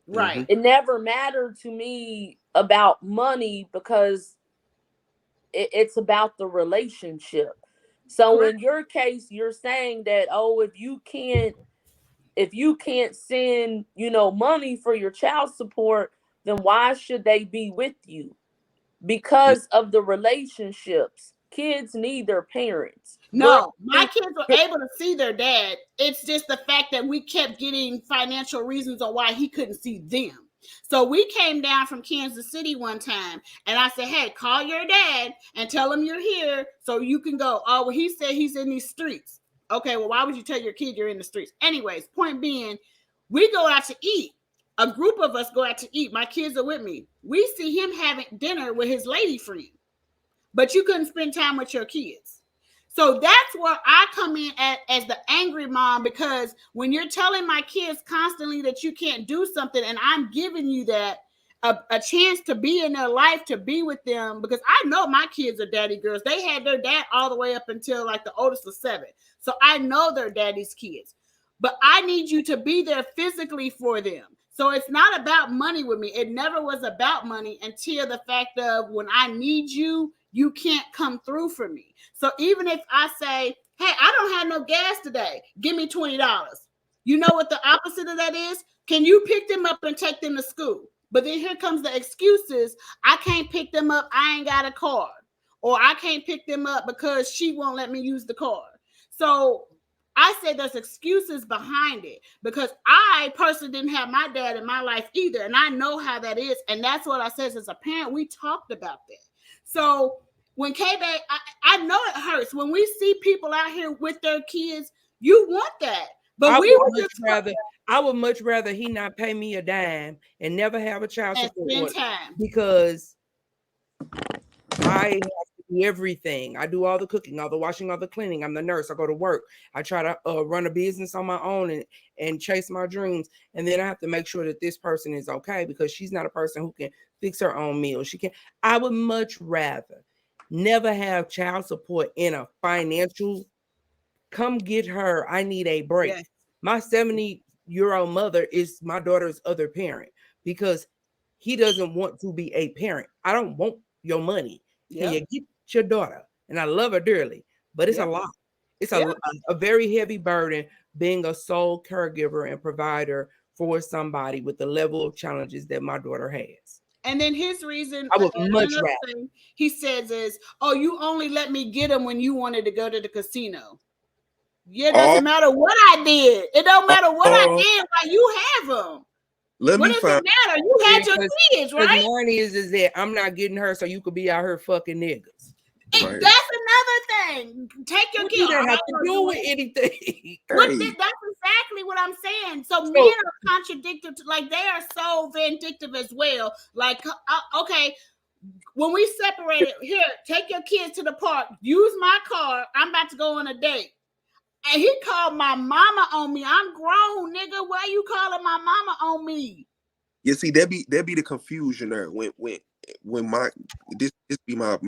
Right. It never mattered to me about money because it's about the relationship. So correct. In your case, you're saying that, if you can't send, money for your child support, then why should they be with you? Because of the relationships. Kids need their parents. No, my kids were able to see their dad. It's just the fact that we kept getting financial reasons on why he couldn't see them. So we came down from Kansas City one time and I said, hey, call your dad and tell him you're here so you can go. Oh, well, he said he's in these streets. Okay, well, why would you tell your kid you're in the streets? Anyways, point being, we go out to eat. A group of us go out to eat. My kids are with me. We see him having dinner with his lady friend, but you couldn't spend time with your kids. So that's where I come in as the angry mom, because when you're telling my kids constantly that you can't do something and I'm giving you that a chance to be in their life, to be with them, because I know my kids are daddy girls. They had their dad all the way up until like the oldest was 7. So I know they're daddy's kids, but I need you to be there physically for them. So it's not about money with me. It never was about money until the fact of when I need you, you can't come through for me. So even if I say, hey, I don't have no gas today, give me $20. You know what the opposite of that is? Can you pick them up and take them to school? But then here comes the excuses. I can't pick them up. I ain't got a card. Or I can't pick them up because she won't let me use the card. So I say there's excuses behind it because I personally didn't have my dad in my life either. And I know how that is. And that's what I said as a parent. We talked about that. So when KayBee, I know it hurts. When we see people out here with their kids, you want that. But I would much rather he not pay me a dime and never have a child support time. Because I have to do everything. I do all the cooking, all the washing, all the cleaning. I'm the nurse. I go to work. I try to run a business on my own and chase my dreams. And then I have to make sure that this person is okay because she's not a person who can fix her own meals. She can. I would much rather never have child support in a financial. Come get her. I need a break. Yes. My 70-year-old mother is my daughter's other parent because he doesn't want to be a parent. I don't want your money. Yep. Can you get your daughter? And I love her dearly, but it's a lot. It's a very heavy burden being a sole caregiver and provider for somebody with the level of challenges that my daughter has. And then his reason, I would much rather. He says is, oh, you only let me get him when you wanted to go to the casino. Yeah, it doesn't matter what I did. It don't matter what I did while you have them. What does it matter? You had your kids, right? Mine is that I'm not getting her so you could be out here fucking niggas. Right. That's another thing. Take your kids. You don't have to do with anything. That's exactly what I'm saying. So men are contradictory. Like they are so vindictive as well. Like, okay, when we separated, here, take your kids to the park. Use my car. I'm about to go on a date. And he called my mama on me. I'm grown, nigga. Why you calling my mama on me? You see, that be the confusion there. When my this be my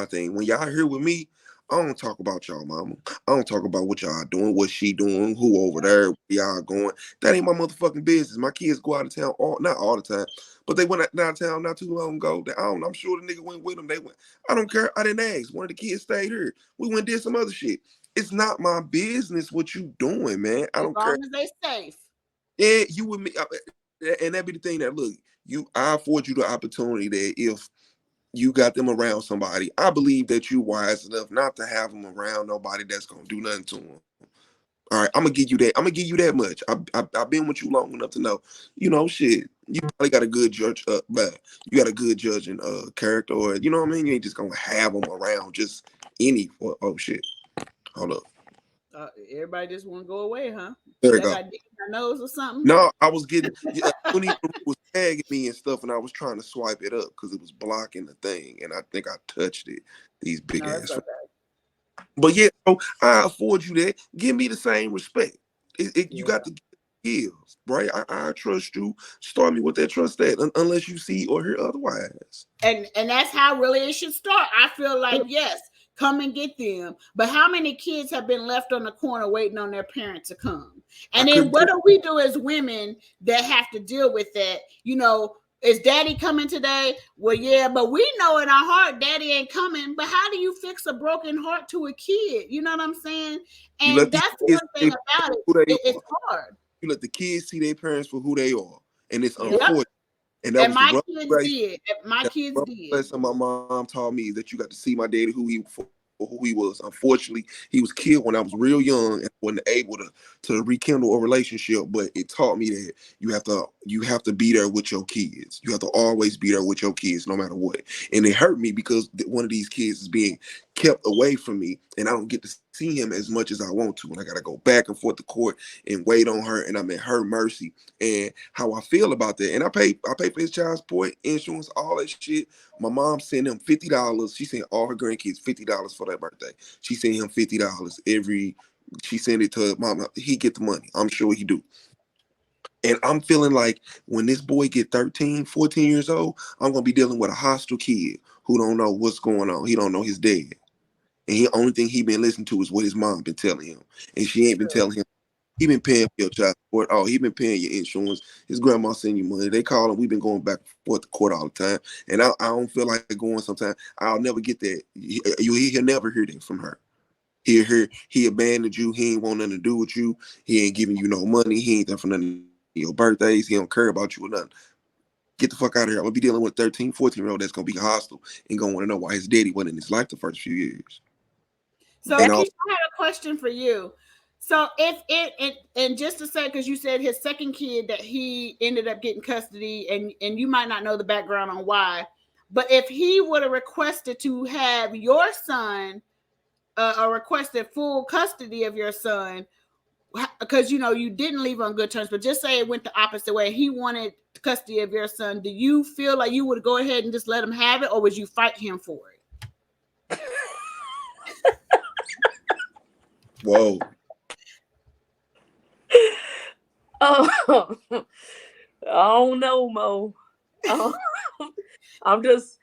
thing. When y'all here with me, I don't talk about y'all mama. I don't talk about what y'all doing, what she doing, who over there, where y'all going. That ain't my motherfucking business. My kids go out of town not all the time, but they went out of town not too long ago. I'm sure the nigga went with them. They went. I don't care. I didn't ask. One of the kids stayed here. We went and did some other shit. It's not my business what you doing, man. I don't care. As long as they safe. Yeah, you with me, and that be the thing that look. I afford you the opportunity that if you got them around somebody, I believe that you wise enough not to have them around nobody that's gonna do nothing to them. All right, I'm gonna give you that. I'm gonna give you that much. I've been with you long enough to know, shit. You probably got a good judge, but you got a good judging character, or you know what I mean. You ain't just gonna have them around just any. Oh shit. Hold up. Everybody just want to go away, huh? There you go. Got dick in my nose or something? No, I was getting. Tony was tagging me and stuff, and I was trying to swipe it up because it was blocking the thing, and I think I touched it. These big ass. Okay. But yeah, so I afford you that. Give me the same respect. You got to give, right? I trust you. Start me with that trust that, unless you see or hear otherwise. And that's how really it should start. I feel like yes. Come and get them. But how many kids have been left on the corner waiting on their parent to come? And then what do we do as women that have to deal with that? Is daddy coming today? Well, yeah, but we know in our heart daddy ain't coming. But how do you fix a broken heart to a kid? You know what I'm saying? And that's the one thing about it. It's hard. You let the kids see their parents for who they are. And it's unfortunate. And my kids did. Lesson my mom taught me that you got to see my daddy who he was. Unfortunately, he was killed when I was real young and wasn't able to rekindle a relationship. But it taught me that you have to be there with your kids. You have to always be there with your kids, no matter what. And it hurt me because one of these kids is being kept away from me, and I don't get to see him as much as I want to. And I got to go back and forth to court and wait on her, and I'm at her mercy. And how I feel about that. And I pay for his child support, insurance, all that shit. My mom sent him $50. She sent all her grandkids $50 for their birthday. She sent him $50 she sent it to mama. He get the money. I'm sure he do. And I'm feeling like when this boy get 13, 14 years old, I'm going to be dealing with a hostile kid who don't know what's going on. He don't know his dad. And the only thing he been listening to is what his mom been telling him. And she ain't been telling him. He been paying for your child support. Oh, he been paying your insurance. His grandma send you money. They call him. We've been going back and forth to court all the time. And I don't feel like going sometimes. I'll never get that. He'll never hear that from her. He abandoned you. He ain't want nothing to do with you. He ain't giving you no money. He ain't there for nothing. Your birthdays. He don't care about you or nothing. Get the fuck out of here. I'm going to be dealing with a 13, 14-year-old that's going to be hostile and going to want to know why his daddy wasn't in his life the first few years. So, Keisha, I had a question for you. So if it and just to say, because you said his second kid that he ended up getting custody, and you might not know the background on why, but if he would have requested to have your son, or requested full custody of your son, because you didn't leave on good terms, but just say it went the opposite way, he wanted custody of your son, do you feel like you would go ahead and just let him have it, or would you fight him for it? Whoa. Oh, I don't know, Mo. I'll just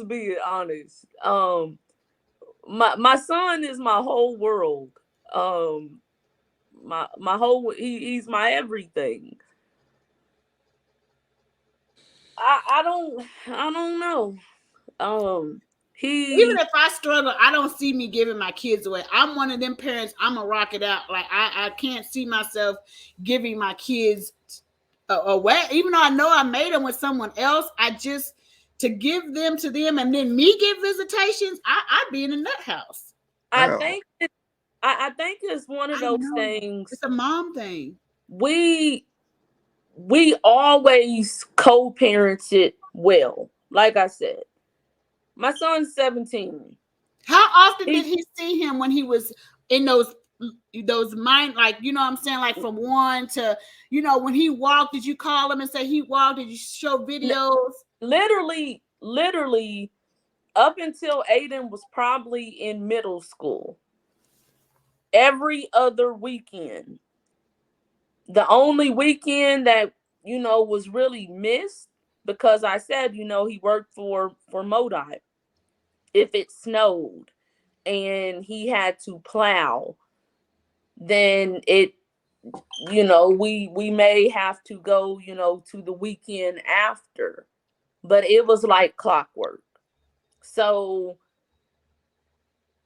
be honest. My son is my whole world. My whole he's my everything. I don't know. Even if I struggle, I don't see me giving my kids away. I'm one of them parents. I'm gonna rock it out. Like I can't see myself giving my kids away, even though I know I made them with someone else. I just to give them to them and then me give visitations. I'd be in a nut house. I think it's one of those things. It's a mom thing. We always co-parented well. Like I said, my son's 17. How often did he see him when he was in those mind, like, what I'm saying, like from 1 to, when he walked, did you call him and say he walked? Did you show videos? Literally up until Aiden was probably in middle school, every other weekend. The only weekend that was really missed, because I said he worked for MoDOT. If it snowed and he had to plow, then we may have to go to the weekend after, but it was like clockwork. So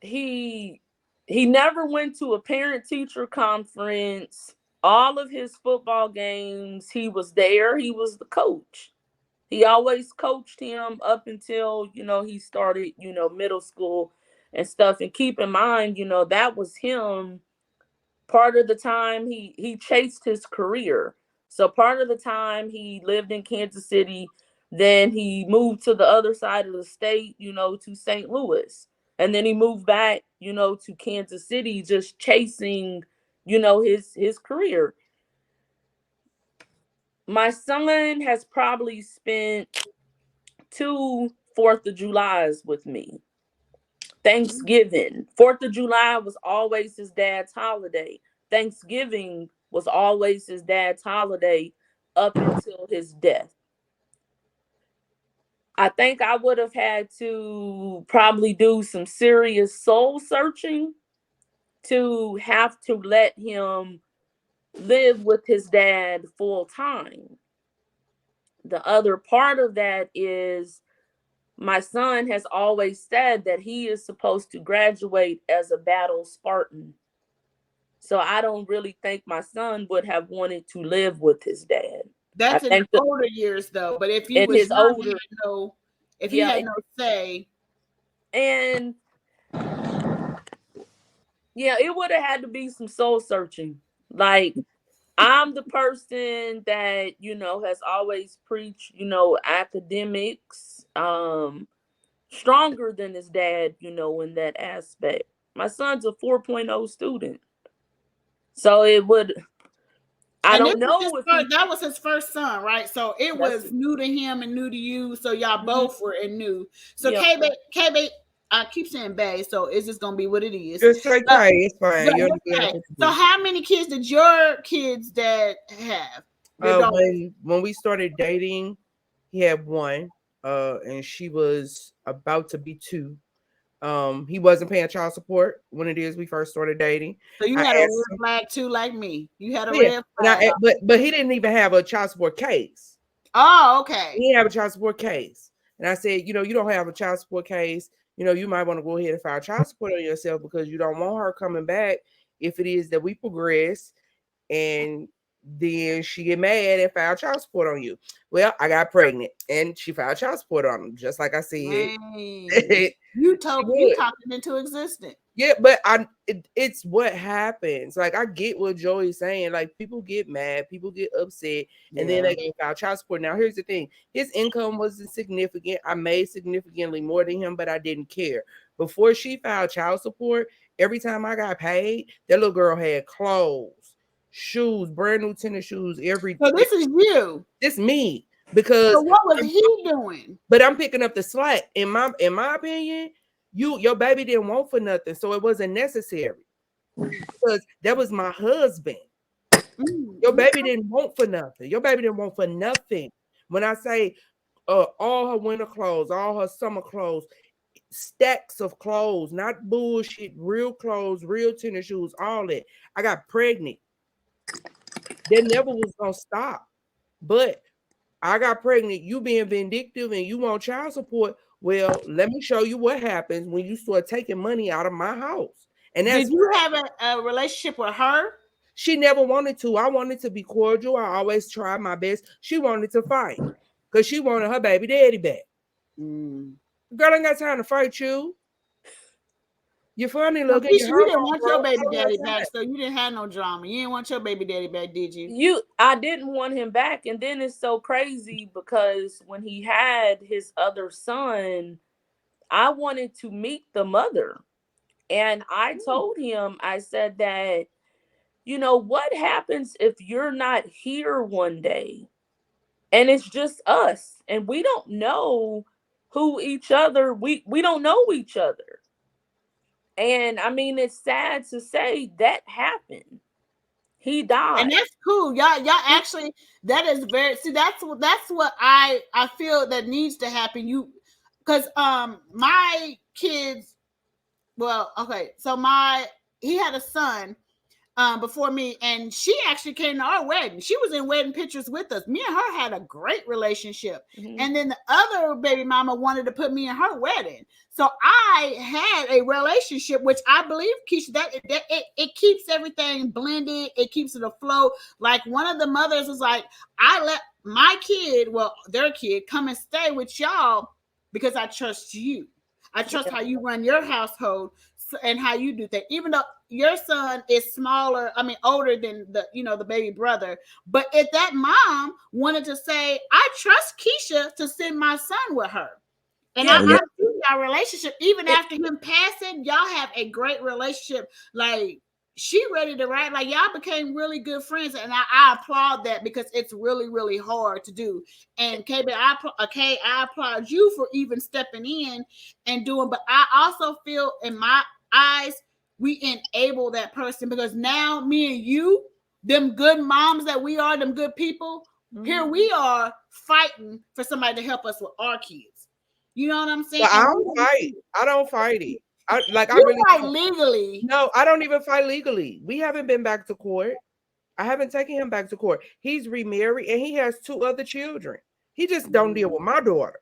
he never went to a parent-teacher conference. All of his football games, he was there. He was the coach. He always coached him up until, he started, middle school and stuff. And keep in mind, that was him. Part of the time he chased his career. So part of the time he lived in Kansas City, then he moved to the other side of the state, to St. Louis. And then he moved back, to Kansas City, just chasing, his career. My son has probably spent 2 4th of Julys with me. Thanksgiving. 4th of July was always his dad's holiday. Thanksgiving was always his dad's holiday up until his death. I think I would have had to probably do some serious soul searching to have to let him live with his dad full time. The other part of that is my son has always said that he is supposed to graduate as a battle Spartan. So I don't really think my son would have wanted to live with his dad. That's in older years, though. But if he was young, he had no say. And yeah, it would have had to be some soul searching. Like, I'm the person that, has always preached, academics, stronger than his dad, in that aspect. My son's a 4.0 student. So it would, I don't know if that was his first son, right? So it was new to him and new to you. So y'all both were new. So KayBee, I keep saying Bay, so it's just gonna be what it is. It's okay, it's fine. So how many kids did your kids' dad have? When we started dating, he had 1, and she was about to be 2. He wasn't paying child support when we first started dating. So you had a red flag too, like me. You had a red flag. But he didn't even have a child support case. Oh, okay. He didn't have a child support case. And I said, you don't have a child support case. You might want to go ahead and file child support on yourself, because you don't want her coming back if it is that we progress and then she get mad and file child support on you. Well, I got pregnant and she filed child support on him, just like I said. You talked it into existence. Yeah, but it's what happens. Like, I get what Joey's saying. Like, people get mad, people get upset, and then they go file child support. Now, here's the thing: his income wasn't significant. I made significantly more than him, but I didn't care. Before she filed child support, every time I got paid, that little girl had clothes, shoes, brand new tennis shoes. So this is you. This me. Because so what was he doing? But I'm picking up the slack. In my opinion, your baby didn't want for nothing, so it wasn't necessary. Because that was my husband. Your baby didn't want for nothing. Your baby didn't want for nothing. When I say all her winter clothes, all her summer clothes, stacks of clothes, not bullshit, real clothes, real tennis shoes, all that. I got pregnant. That never was gonna stop. But I got pregnant, you being vindictive and you want child support. Well, let me show you what happens when you start taking money out of my house. And that's Did you have a relationship with her? She never wanted to. I wanted to be cordial. I always tried my best. She wanted to fight because she wanted her baby daddy back. Girl ain't got time to fight you. You're funny looking. You didn't want your baby daddy back, so you didn't have no drama. You didn't want your baby daddy back, did you? I didn't want him back, and then it's so crazy because when he had his other son, I wanted to meet the mother, and I told him, I said that, you know, what happens if you're not here one day, and it's just us, and we don't know who each other. We don't know each other. And I mean, it's sad to say that happened. He died. And that's cool. Y'all actually, that is very, see, that's what I feel that needs to happen. Because my kids, well, okay, so he had a son before me, and she actually came to our wedding. She was in wedding pictures with us. Me and her had a great relationship. And then the other baby mama wanted to put me in her wedding. So I had a relationship, which I believe, Keisha, that it keeps everything blended. It keeps it afloat. Like, one of the mothers was like, I let my kid, well, their kid, come and stay with y'all because I trust you. I trust how you run your household and how you do things. Even though your son is smaller, I mean, older than the baby brother. But if that mom wanted to say, I trust Keisha to send my son with her. And I see our relationship, even after him passing, y'all have a great relationship. Like, she ready to write, like, y'all became really good friends. And I applaud that, because it's really, really hard to do. And KayBee, I applaud you for even stepping in and doing, but I also feel in my eyes, we enable that person, because now me and you, them good moms that we are, them good people, here we are fighting for somebody to help us with our kids. You know what I'm saying? But I don't fight it. I really fight legally. No, I don't even fight legally. We haven't been back to court. I haven't taken him back to court. He's remarried and he has 2 other children. He just don't deal with my daughter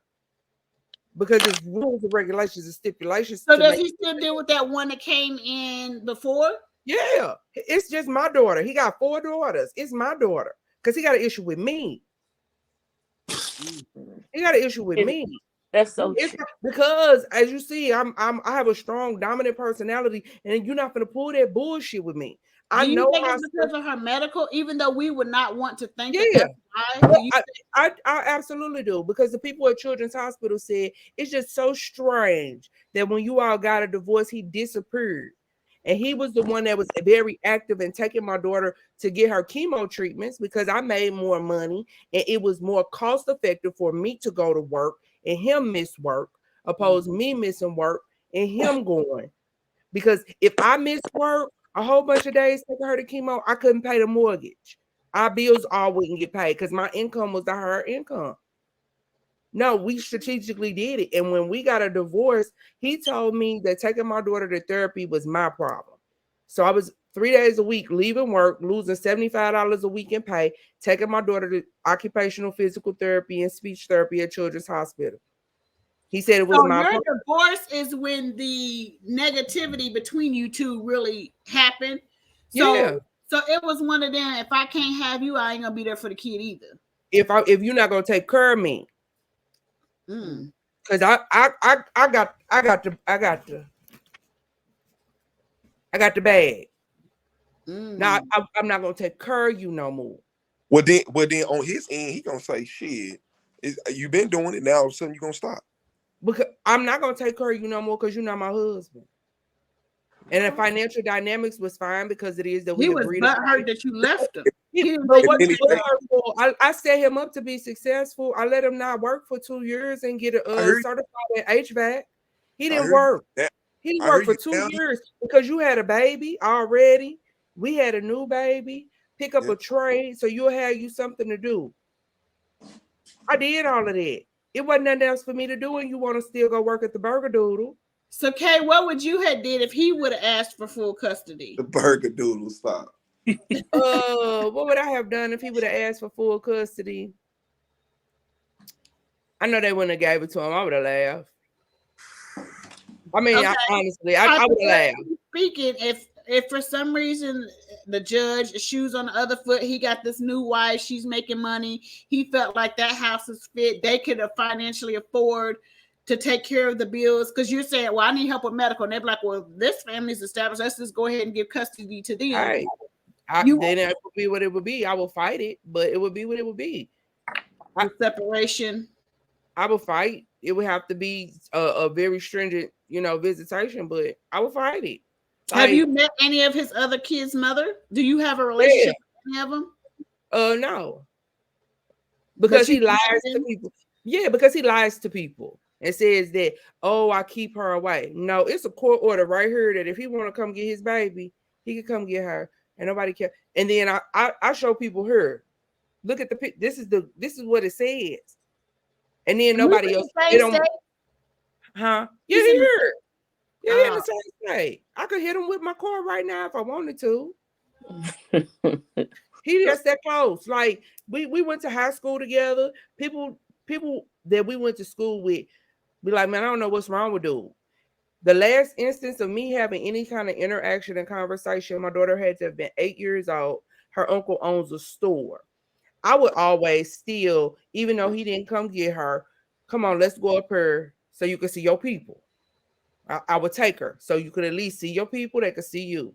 because there's rules and regulations and stipulations. So does he still deal with that one that came in before? Yeah, it's just my daughter. He got 4 daughters. It's my daughter because he got an issue with me. He got an issue with me. That's so true. Because, as you see, I have a strong, dominant personality, and you're not going to pull that bullshit with me. Do you think it's because of her medical, even though we would not want to think that's why? I absolutely do, because the people at Children's Hospital said it's just so strange that when you all got a divorce, he disappeared. And he was the one that was very active in taking my daughter to get her chemo treatments, because I made more money and it was more cost effective for me to go to work and him miss work, opposed me missing work and him going. Because if I miss work a whole bunch of days taking her to chemo, I couldn't pay the mortgage. Our bills all wouldn't get paid because my income was her income. No, we strategically did it. And when we got a divorce, he told me that taking my daughter to therapy was my problem. So I was 3 days a week leaving work, losing $75 a week in pay, taking my daughter to occupational physical therapy and speech therapy at Children's Hospital. He said it was my problem. Your divorce is when the negativity between you two really happened. So it was one of them. If I can't have you, I ain't gonna be there for the kid either. If you're not gonna take care of me, because I got to. I got the bag. Mm. Now I'm not gonna take care of you no more. Well then on his end, he gonna say, shit, you been doing it, now all of a sudden you gonna stop. Because I'm not gonna take care of you no more because you're not my husband. And the financial dynamics was fine because it is that we he was agreed butthurt that you left him. But what I set him up to be successful. I let him not work for 2 years and get certified in HVAC. He didn't work. He didn't work for 2 years because you had a baby already. We had a new baby. Pick up a trade so you'll have you something to do. I did all of that. It wasn't nothing else for me to do, and you want to still go work at the Burger Doodle. So, Kay, what would you have did if he would have asked for full custody? The Burger Doodle, stop. What would I have done if he would have asked for full custody? I know they wouldn't have gave it to him. I would have laughed. I mean, okay. Honestly, I would have laughed. Speaking, if for some reason the judge, shoes on the other foot, he got this new wife, she's making money, he felt like that house is fit, they could financially afford to take care of the bills, because you're saying, well, I need help with medical, and they're like, well, this family's established, let's just go ahead and give custody to them. Right. Then it would be what it would be. I will fight it, but it would be what it would be. Separation. I will fight. It would have to be a very stringent, visitation, but I will fight it. Have you met any of his other kids' mother? Do you have a relationship with any of them? No. Because he lies to people. Yeah, because he lies to people and says that, oh, I keep her away. No, it's a court order right here that if he want to come get his baby, he can come get her, and nobody cares. And then I show people her. Look at the pic. This is what it says. And then nobody else. Huh? Yeah, here. Yeah, in the same state. I could hit him with my car right now if I wanted to. He just that close. Like we went to high school together. People that we went to school with be like, man, I don't know what's wrong with dude. The last instance of me having any kind of interaction and conversation, my daughter had to have been 8 years old. Her uncle owns a store. I would always still, even though he didn't come get her, come on, let's go up here so you can see your people. I would take her so you could at least see your people, they could see you.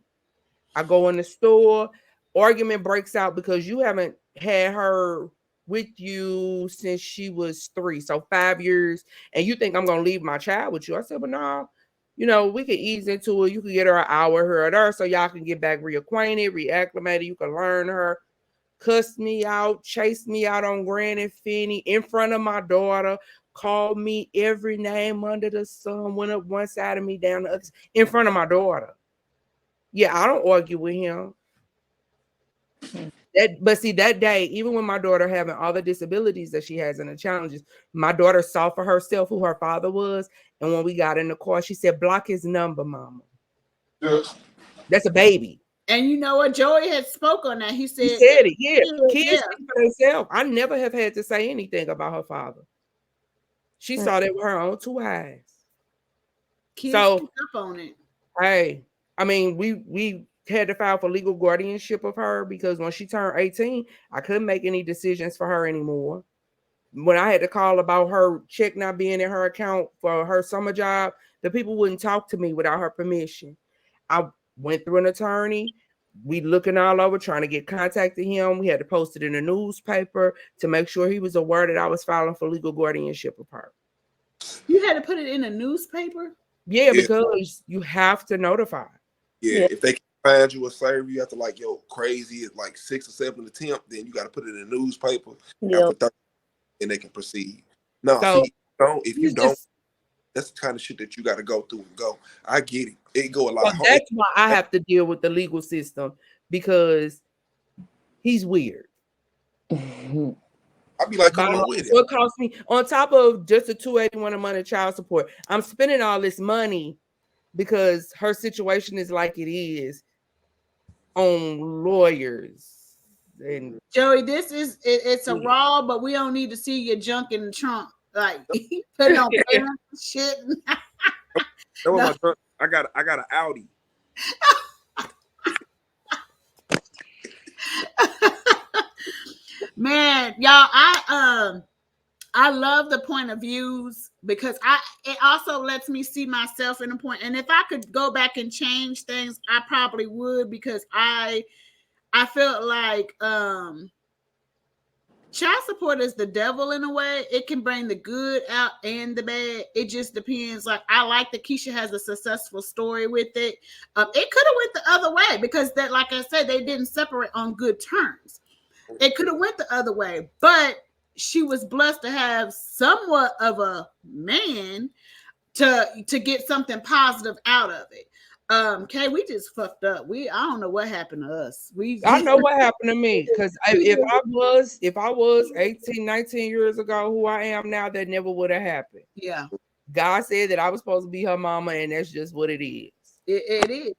I go in the store, argument breaks out because you haven't had her with you since she was 3, so 5 years, and you think I'm gonna leave my child with you. I said, but no, we can ease into it. You can get her an hour here or there so y'all can get back reacquainted, reacclimated. You can learn her. Cuss me out, chase me out on Grand and Finney in front of my daughter, called me every name under the sun, went up one side of me, down the other, in front of my daughter. Yeah, I don't argue with him. But see, that day, even when my daughter having all the disabilities that she has and the challenges, my daughter saw for herself who her father was. And when we got in the car, she said, block his number, mama. Yes. That's a baby. And you know what? Joey had spoke on that. He said it. Yeah. Kids speak for themselves. I never have had to say anything about her father. She saw that with her own 2 eyes. Kids pick up on it. Hey, I mean, we had to file for legal guardianship of her because when she turned 18, I couldn't make any decisions for her anymore. When I had to call about her check not being in her account for her summer job, the people wouldn't talk to me without her permission. I went through an attorney. We looking all over trying to get contact to him. We had to post it in the newspaper to make sure he was aware that I was filing for legal guardianship of her. You had to put it in a newspaper? Yeah, because you have to notify. Yeah, if they can find you or serve you after crazy at 6 or 7 attempt, then you got to put it in the newspaper after 30, and they can proceed. No, so, if you don't, that's the kind of shit that you got to go through and go. I get it. It go a lot harder. That's why I have to deal with the legal system because he's weird. I'd be like, come on with it. What cost me on top of just the $281 a month in child support? I'm spending all this money because her situation is like it is on lawyers. And Joey, this is it's a raw, but we don't need to see your junk in the trunk. Like putting on pants and shit. No. I got an Audi. Man, y'all, I love the point of views because it also lets me see myself in a point. And if I could go back and change things, I probably would, because I felt like child support is the devil in a way. It can bring the good out and the bad. It just depends. Like, I like that Keisha has a successful story with it. It could have went the other way, because that, like I said, they didn't separate on good terms. It could have went the other way, but she was blessed to have somewhat of a man to get something positive out of it. Kay, we just fucked up. I don't know what happened to us. I know what happened to me, because if I was 18, 19 years ago who I am now, that never would have happened. Yeah. God said that I was supposed to be her mama, and that's just what it is. It is.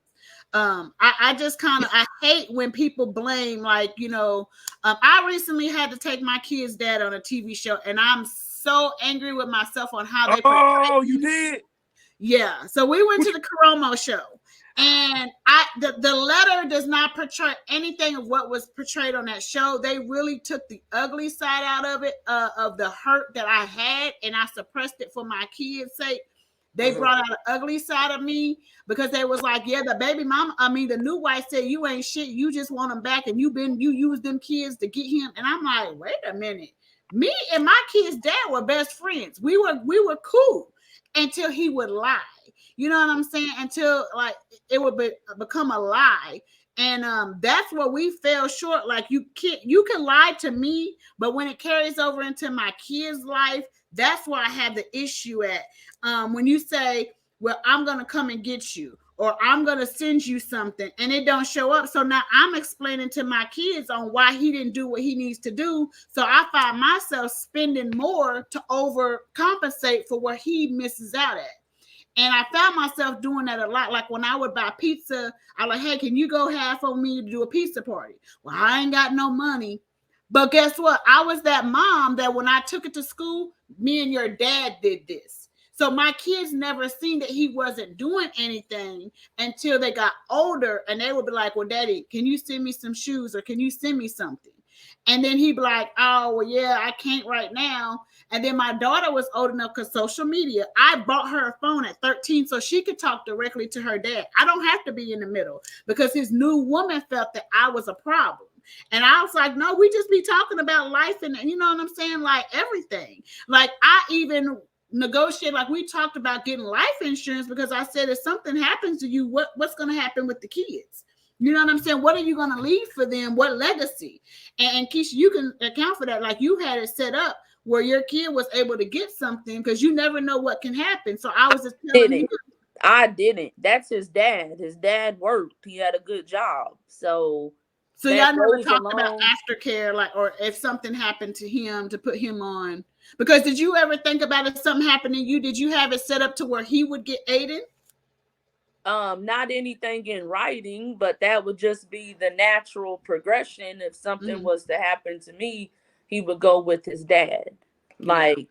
I just kind of, I hate when people blame, like, I recently had to take my kid's dad on a TV show, and I'm so angry with myself on how they. Oh, you did? Yeah. So we went to the Karomo show, and the letter does not portray anything of what was portrayed on that show. They really took the ugly side out of it, of the hurt that I had, and I suppressed it for my kids' sake. They brought out an ugly side of me, because they was like, yeah, the baby mama, the new wife said, you ain't shit. You just want him back, and you used them kids to get him. And I'm like, wait a minute. Me and my kid's dad were best friends. We were cool until he would lie. You know what I'm saying? Until, like, it would become a lie. And that's where we fell short. Like, you can lie to me, but when it carries over into my kid's life, that's where I have the issue at. When you say, well, I'm going to come and get you, or I'm going to send you something, and it don't show up. So now I'm explaining to my kids on why he didn't do what he needs to do. So I find myself spending more to overcompensate for what he misses out at. And I found myself doing that a lot. Like, when I would buy pizza, I like, hey, can you go half on me to do a pizza party? Well, I ain't got no money. But guess what? I was that mom that when I took it to school, me and your dad did this. So my kids never seen that he wasn't doing anything until they got older, and they would be like, well, Daddy, can you send me some shoes, or can you send me something? And then he'd be like, oh, well, yeah, I can't right now. And then my daughter was old enough, because social media, I bought her a phone at 13 so she could talk directly to her dad. I don't have to be in the middle, because his new woman felt that I was a problem. And I was like, no, we just be talking about life, and you know what I'm saying? Like, everything. Like, I even negotiate, like, we talked about getting life insurance, because I said, if something happens to you, what's going to happen with the kids? You know what I'm saying? What are you going to leave for them? What legacy? And Keisha, you can account for that. Like, you had it set up where your kid was able to get something, because you never know what can happen. So I was just telling you. I didn't. That's his dad. His dad worked. He had a good job. So y'all never talked about aftercare, like, or if something happened to him, to put him on. Because did you ever think about if something happened to you, did you have it set up to where he would get aided? Not anything in writing, but that would just be the natural progression. If something was to happen to me, he would go with his dad. Like,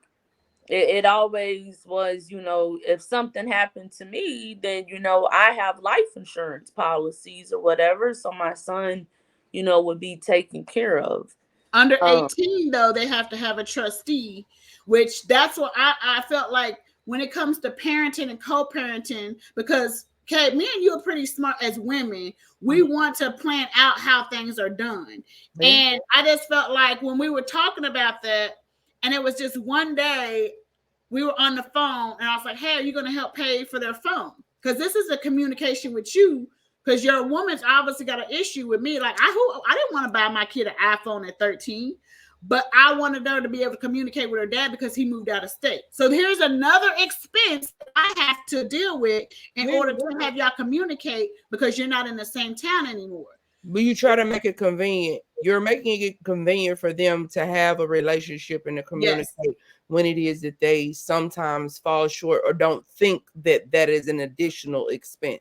it always was, if something happened to me, then, I have life insurance policies or whatever. So my son, would be taken care of. Under 18, though, they have to have a trustee, which that's what I felt like when it comes to parenting and co-parenting, because, okay, me and you are pretty smart as women. We want to plan out how things are done. And I just felt like when we were talking about that, and it was just one day we were on the phone, and I was like, hey, are you going to help pay for their phone? Because this is a communication with you. Because your woman's obviously got an issue with me. Like, I didn't want to buy my kid an iPhone at 13, but I wanted her to be able to communicate with her dad because he moved out of state. So here's another expense I have to deal with in order to have y'all communicate, because you're not in the same town anymore. But you try to make it convenient. You're making it convenient for them to have a relationship and to communicate when it is that they sometimes fall short or don't think that that is an additional expense.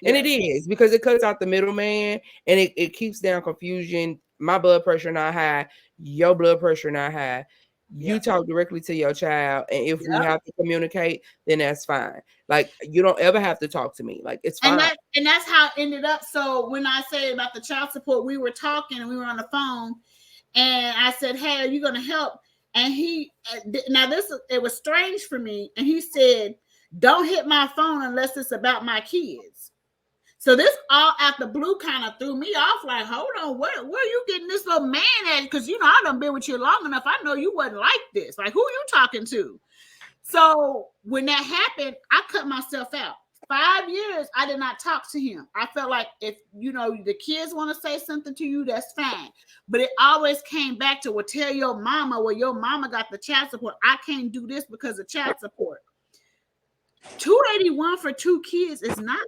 And it is, because it cuts out the middleman, and it keeps down confusion. My blood pressure not high, your blood pressure not high. You talk directly to your child, and if we have to communicate, then that's fine. Like, you don't ever have to talk to me. Like, it's fine. And that's how it ended up. So when I say about the child support, we were talking and we were on the phone, and I said, hey, are you going to help? And now it was strange for me. And he said, "Don't hit my phone unless it's about my kids." So this all out the blue kind of threw me off. Like, hold on, where are you getting this little man at? Because I done been with you long enough. I know you wasn't like this. Like, who you talking to? So when that happened, I cut myself out. 5 years, I did not talk to him. I felt like if the kids want to say something to you, that's fine. But it always came back to, well, tell your mama, well, your mama got the child support. I can't do this because of child support. $281 for 2 kids is not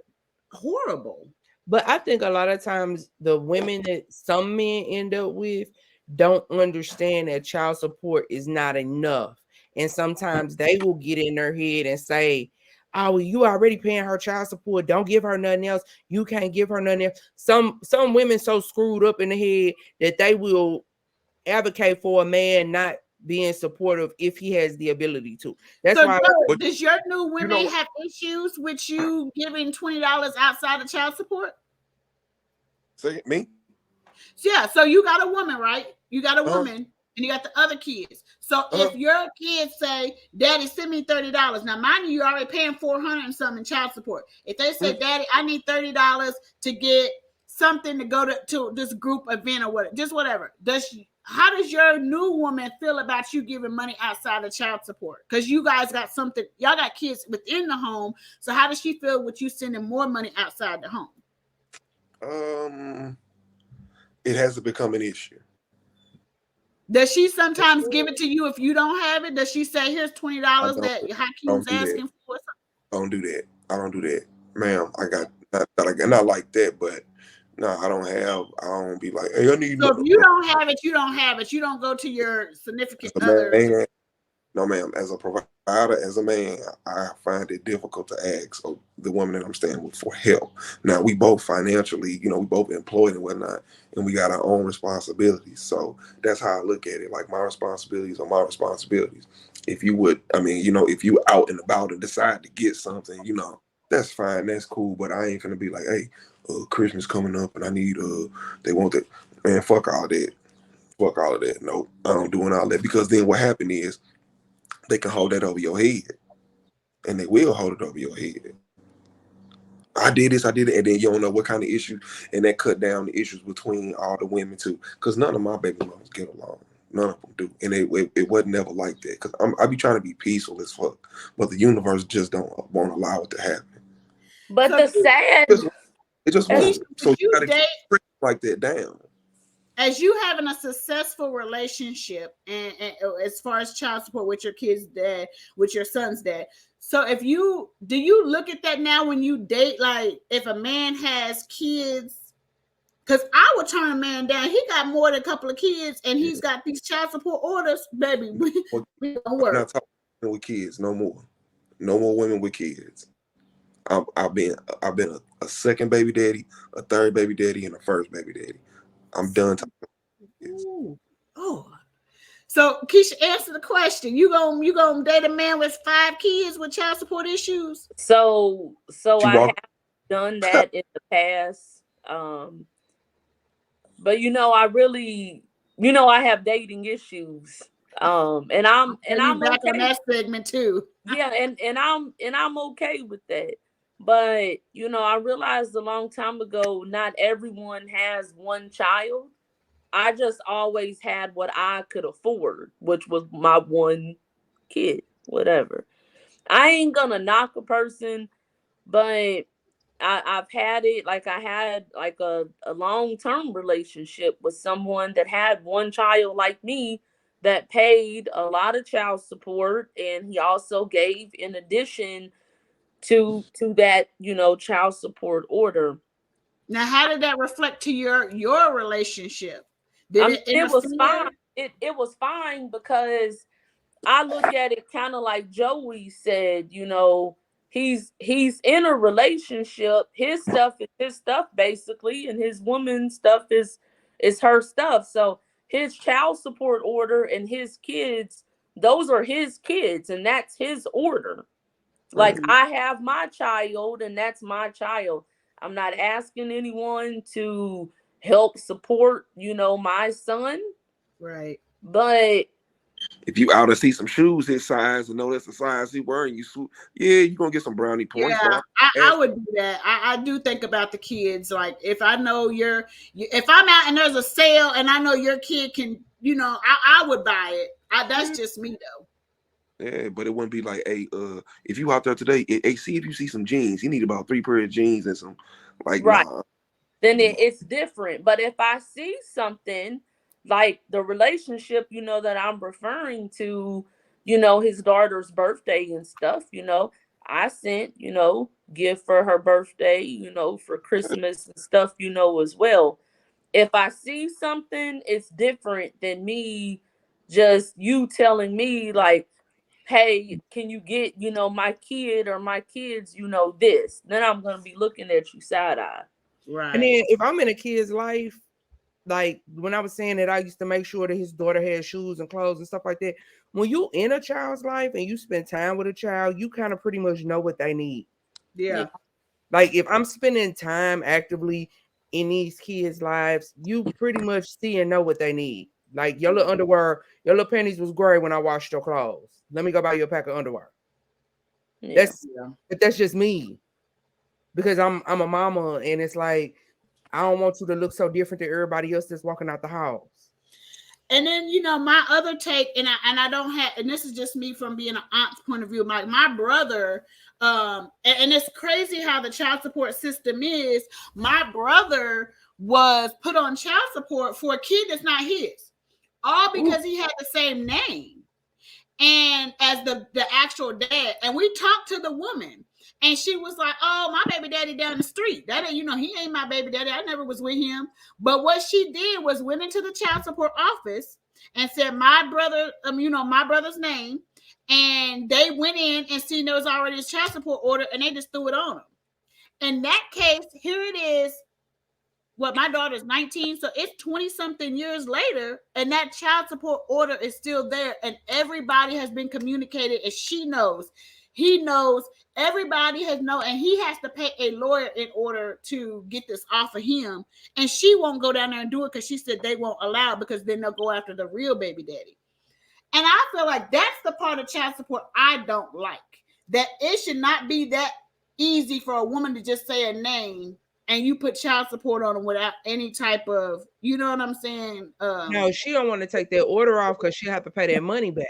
horrible. But I think a lot of times the women that some men end up with don't understand that child support is not enough. And sometimes they will get in their head and say, "Oh, well, you already paying her child support. Don't give her nothing else. You can't give her nothing else." Some women so screwed up in the head that they will advocate for a man not being supportive if he has the ability to. That's why. Does your new women have issues with you giving $20 outside of child support? Say me? Yeah, so you got a woman, right? You got a woman, and you got the other kids. So if your kids say, "Daddy, send me $30," now mind you, you're already paying $400 and something in child support. If they say, "Daddy, I need $30 to get something to go to this group event or whatever," just whatever, how does your new woman feel about you giving money outside of child support? Because you guys got y'all got kids within the home. So how does she feel with you sending more money outside the home? It hasn't become an issue. Does she sometimes give it to you if you don't have it? Does she say, "Here's $20 that Hakeem's asking for"? Don't do that. I don't do that, ma'am. I got not like that, but no, I don't be like, "Hey, I need." So if you don't have it, you don't have it. You don't go to your significant other. No, ma'am. As a provider, as a man, I find it difficult to ask the woman that I'm staying with for help. Now, we both financially, we both employed and whatnot, and we got our own responsibilities. So that's how I look at it. Like, my responsibilities are my responsibilities. If you would, if you out and about and decide to get something, that's fine, that's cool. But I ain't gonna be like, "Hey, Christmas coming up and I need they want that." Man, fuck all that. Fuck all of that. No, I don't do all that, because then what happened is, they can hold that over your head, and they will hold it over your head. I did this, I did it, and then you don't know what kind of issues, and that cut down the issues between all the women too. Because none of my baby mamas get along, none of them do, and it wasn't never like that. Because I be trying to be peaceful as fuck, but the universe just won't allow it to happen. But so it just won't. So you gotta keep like that down. As you having a successful relationship, and as far as child support with your kid's dad, with your son's dad, so do you look at that now when you date? Like, if a man has kids, because I would turn a man down. He got more than a couple of kids, and he's got these child support orders, baby. We don't work. I'm not talking with kids no more. No more women with kids. I've been a second baby daddy, a third baby daddy, and a first baby daddy. I'm done talking about kids. Oh. So Keisha, answer the question. You gonna date a man with 5 kids with child support issues? So I have done that in the past. But I really, I have dating issues. And I'm back okay on that segment too. Yeah, and I'm okay with that. But I realized a long time ago, not everyone has one child. I just always had what I could afford, which was my one kid, whatever. I ain't gonna knock a person, but I've had it, like I had like a long-term relationship with someone that had one child like me, that paid a lot of child support, and he also gave in addition to that, child support order. Now, how did that reflect to your relationship? It was fine. It was fine, because I look at it kind of like Joey said, he's in a relationship. His stuff is his stuff, basically, and his woman's stuff is her stuff. So his child support order and his kids, those are his kids, and that's his order. Like, I have my child, and that's my child. I'm not asking anyone to help support, my son. Right. But If you out and see some shoes his size and know that's the size he wearing, you're gonna get some brownie points. Yeah, I would do that. I do think about the kids. Like if I know if I'm out and there's a sale and I know your kid can, I would buy it. That's just me though. Yeah, but it wouldn't be like, hey, if you out there today, hey, see if you see some jeans. You need about 3 pair of jeans and some, like, right. nah. Then it's different. But if I see something like the relationship, that I'm referring to, his daughter's birthday and stuff, I sent, gift for her birthday, for Christmas and stuff, as well. If I see something, it's different than me just you telling me like, hey, can you get, my kid or my kids, this? Then I'm going to be looking at you side eye. Right. And then if I'm in a kid's life, like when I was saying that I used to make sure that his daughter had shoes and clothes and stuff like that. When you in a child's life and you spend time with a child, you kind of pretty much know what they need. Yeah. Like if I'm spending time actively in these kids' lives, you pretty much see and know what they need. Like your little underwear, your little panties was gray when I washed your clothes. Let me go buy you a pack of underwear. Yeah. That's just me. Because I'm a mama and it's like I don't want you to look so different than everybody else that's walking out the house. And then, my other take, and I don't have, and this is just me from being an aunt's point of view. My brother, and it's crazy how the child support system is. My brother was put on child support for a kid that's not his, all because he had the same name and as the actual dad. And we talked to the woman. And she was like, "Oh, my baby daddy down the street. That ain't, he ain't my baby daddy. I never was with him." But what she did was went into the child support office and said, "My brother, my brother's name." And they went in and seen there was already a child support order, and they just threw it on him. In that case, here it is. My daughter's 19, so it's 20 something years later, and that child support order is still there, and everybody has been communicated, and she knows, he knows, everybody has known, and he has to pay a lawyer in order to get this off of him, and she won't go down there and do it because she said they won't allow it because then they'll go after the real baby daddy. And I feel like that's the part of child support I don't like, that it should not be that easy for a woman to just say a name and you put child support on them without any type of, you know what I'm saying? No, she don't want to take that order off because she have to pay that money back.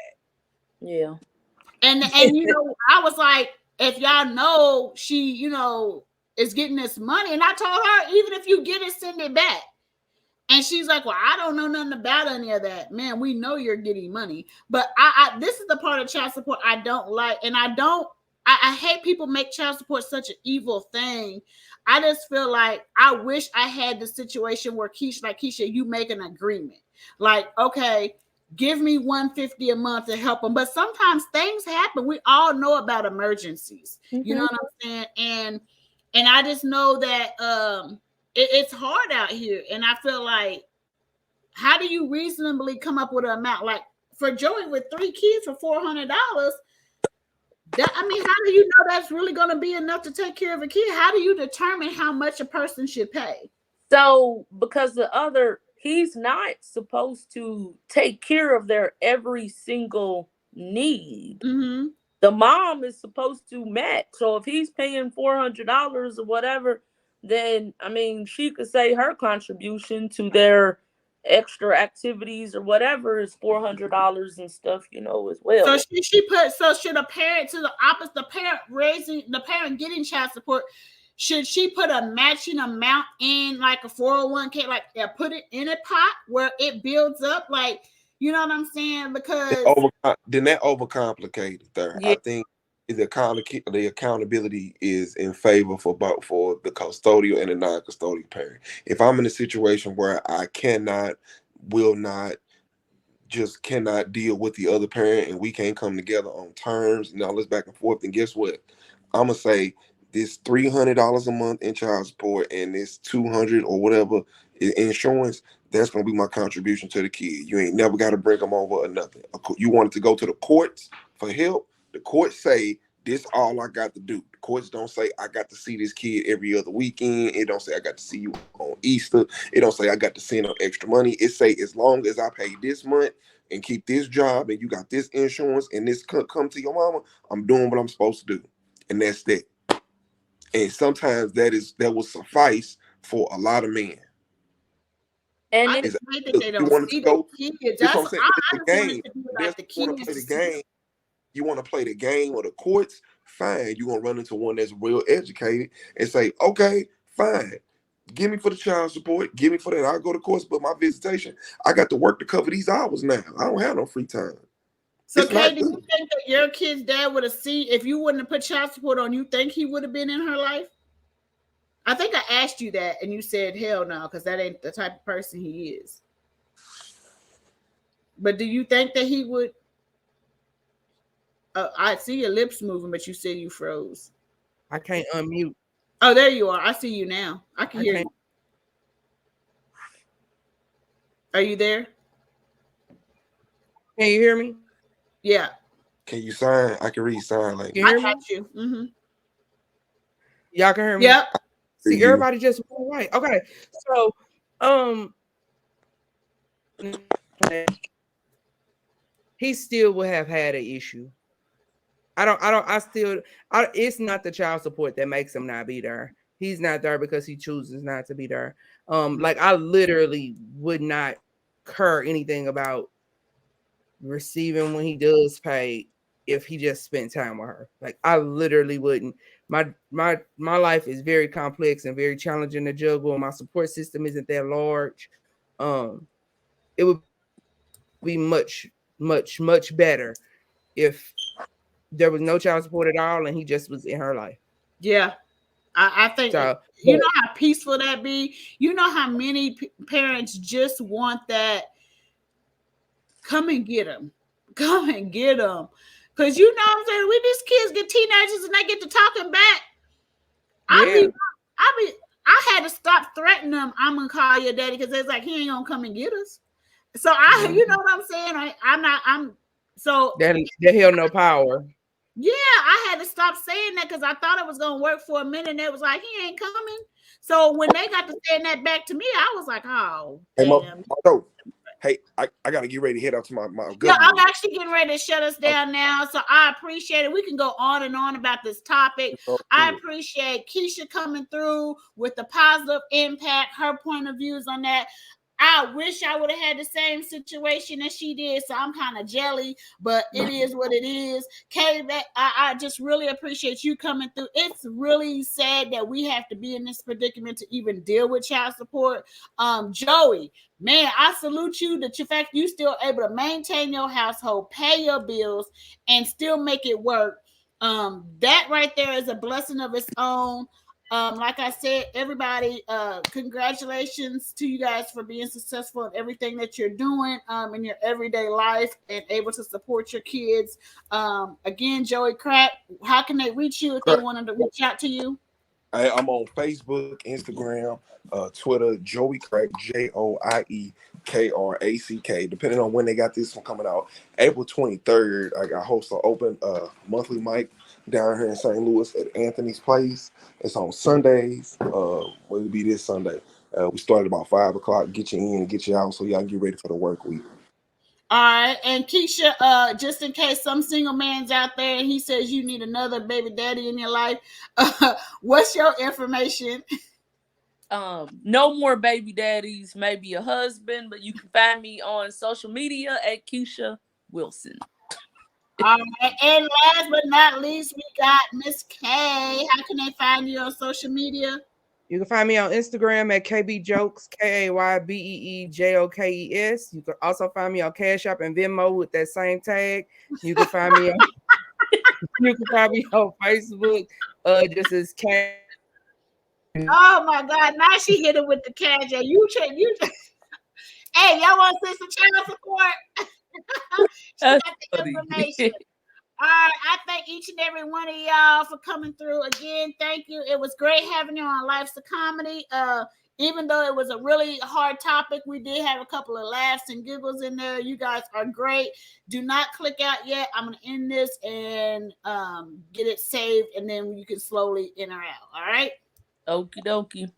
Yeah. And I was like, if y'all know she, is getting this money, and I told her, even if you get it, send it back. And she's like, "Well, I don't know nothing about any of that." Man, we know you're getting money. But this is the part of child support I don't like. And I hate people make child support such an evil thing. I just feel like I wish I had the situation where Keisha, you make an agreement. Like, okay, give me $150 a month to help them. But sometimes things happen. We all know about emergencies. Mm-hmm. You know what I'm saying? And I just know that it's hard out here. And I feel like, how do you reasonably come up with an amount? Like for Joey with 3 kids for $400, how do you know that's really going to be enough to take care of a kid? How do you determine how much a person should pay? So, because he's not supposed to take care of their every single need. Mm-hmm. The mom is supposed to match. So if he's paying $400 or whatever, then, she could say her contribution to their extra activities or whatever is $400 and stuff, as well. So should a parent, to the opposite, the parent getting child support, should she put a matching amount in like a 401k, like put it in a pot where it builds up? Like, you know what I'm saying? Because then that overcomplicated there. Yeah. I think the accountability is in favor for the custodial and the non-custodial parent. If I'm in a situation where I will not deal with the other parent and we can't come together on terms and all this back and forth, then guess what? I'm gonna say this $300 a month in child support and this $200 or whatever in insurance, that's going to be my contribution to the kid. You ain't never got to bring them over or nothing. You wanted to go to the courts for help. The courts say, this all I got to do. The courts don't say, I got to see this kid every other weekend. It don't say, I got to see you on Easter. It don't say, I got to send them extra money. It say, as long as I pay this month, and keep this job and you got this insurance and this come to your mama, I'm doing what I'm supposed to do. And that's that. And sometimes that will suffice for a lot of men. And I it, just hate that they You don't wanted see to go. the kids. That's That's what I'm saying. I It's just the want game. it to be That's like the you want to kids play to the see. game. You want to play the game or the courts, fine. You're gonna run into one that's real educated and say, okay, fine. Give me for the child support, give me for that. I'll go to courts, but my visitation, I got to work to cover these hours now. I don't have no free time. So, It's Kay, not do you good. think that your kid's dad would have seen if you wouldn't have put child support on? You think he would have been in her life? I think I asked you that, and you said hell no, because that ain't the type of person he is. But do you think that he would? I see your lips moving, but you said you froze. I can't unmute. Oh, there you are. I see you now. I can hear you. Are you there? Can you hear me? Yeah. Can you sign? I can read sign language. I got you. Mm-hmm. Y'all can hear me? Yep. See, everybody just went right. Okay. So, he still would have had an issue. It's not the child support that makes him not be there. He's not there because he chooses not to be there. Like I literally would not care anything about receiving when he does pay if he just spent time with her. Like I literally wouldn't. My life is very complex and very challenging to juggle, and my support system isn't that large. It would be much better if there was no child support at all and he just was in her life. Yeah. I think so, you know how peaceful that be. You know how many parents just want that. Come and get them. Come and get them. Because you know what I'm saying? When these kids get teenagers and they get to talking back, I had to stop threatening them. I'm gonna call your daddy because it's like he ain't gonna come and get us. So you know what I'm saying? That held no power. Yeah, I had to stop saying that because I thought it was gonna work for a minute. And it was like he ain't coming. So when they got to saying that back to me, I was like, oh, damn. Hey, I gotta get ready to head out to my Yeah, I'm actually getting ready to shut us down now. So I appreciate it. We can go on and on about this topic. I appreciate Keisha coming through with the positive impact, her point of views on that. I wish I would have had the same situation as she did, so I'm kind of jelly, but it is what it is. Kay, I just really appreciate you coming through. It's really sad that we have to be in this predicament to even deal with child support. Joey, man, I salute you that the fact you still able to maintain your household, pay your bills, and still make it work. That right there is a blessing of its own. Like I said, everybody, congratulations to you guys for being successful in everything that you're doing in your everyday life and able to support your kids. Again, Joie Krack, how can they reach you if they wanted to reach out to you? I'm on Facebook, Instagram, Twitter, Joie Krack, JoieKrack. Depending on when they got this one coming out, April 23rd, I host an open monthly mic down here in St. Louis at Anthony's Place. It's on Sundays. It'll be this Sunday. We started about 5 o'clock. Get you in and get you out so y'all can get ready for the work week. All right, and Keisha, just in case some single man's out there and he says you need another baby daddy in your life, what's your information? No more baby daddies, maybe a husband, but you can find me on social media at Keisha Wilson. All right, and last but not least, we got Miss Kay. How can they find you on social media? You can find me on Instagram at KayBee Jokes, KayBeeJokes. You can also find me on Cash App and Venmo with that same tag. You can find me on Facebook, just as Kay. Oh my God! Now she hit it with the cash. You hey, y'all want to see some child support? She got the information. All right, I thank each and every one of y'all for coming through again. Thank you. It was great having you on Life's a Comedy. Even though it was a really hard topic, we did have a couple of laughs and giggles in there. You guys are great. Do not click out yet. I'm going to end this and get it saved, and then you can slowly enter out. All right? Okie dokie.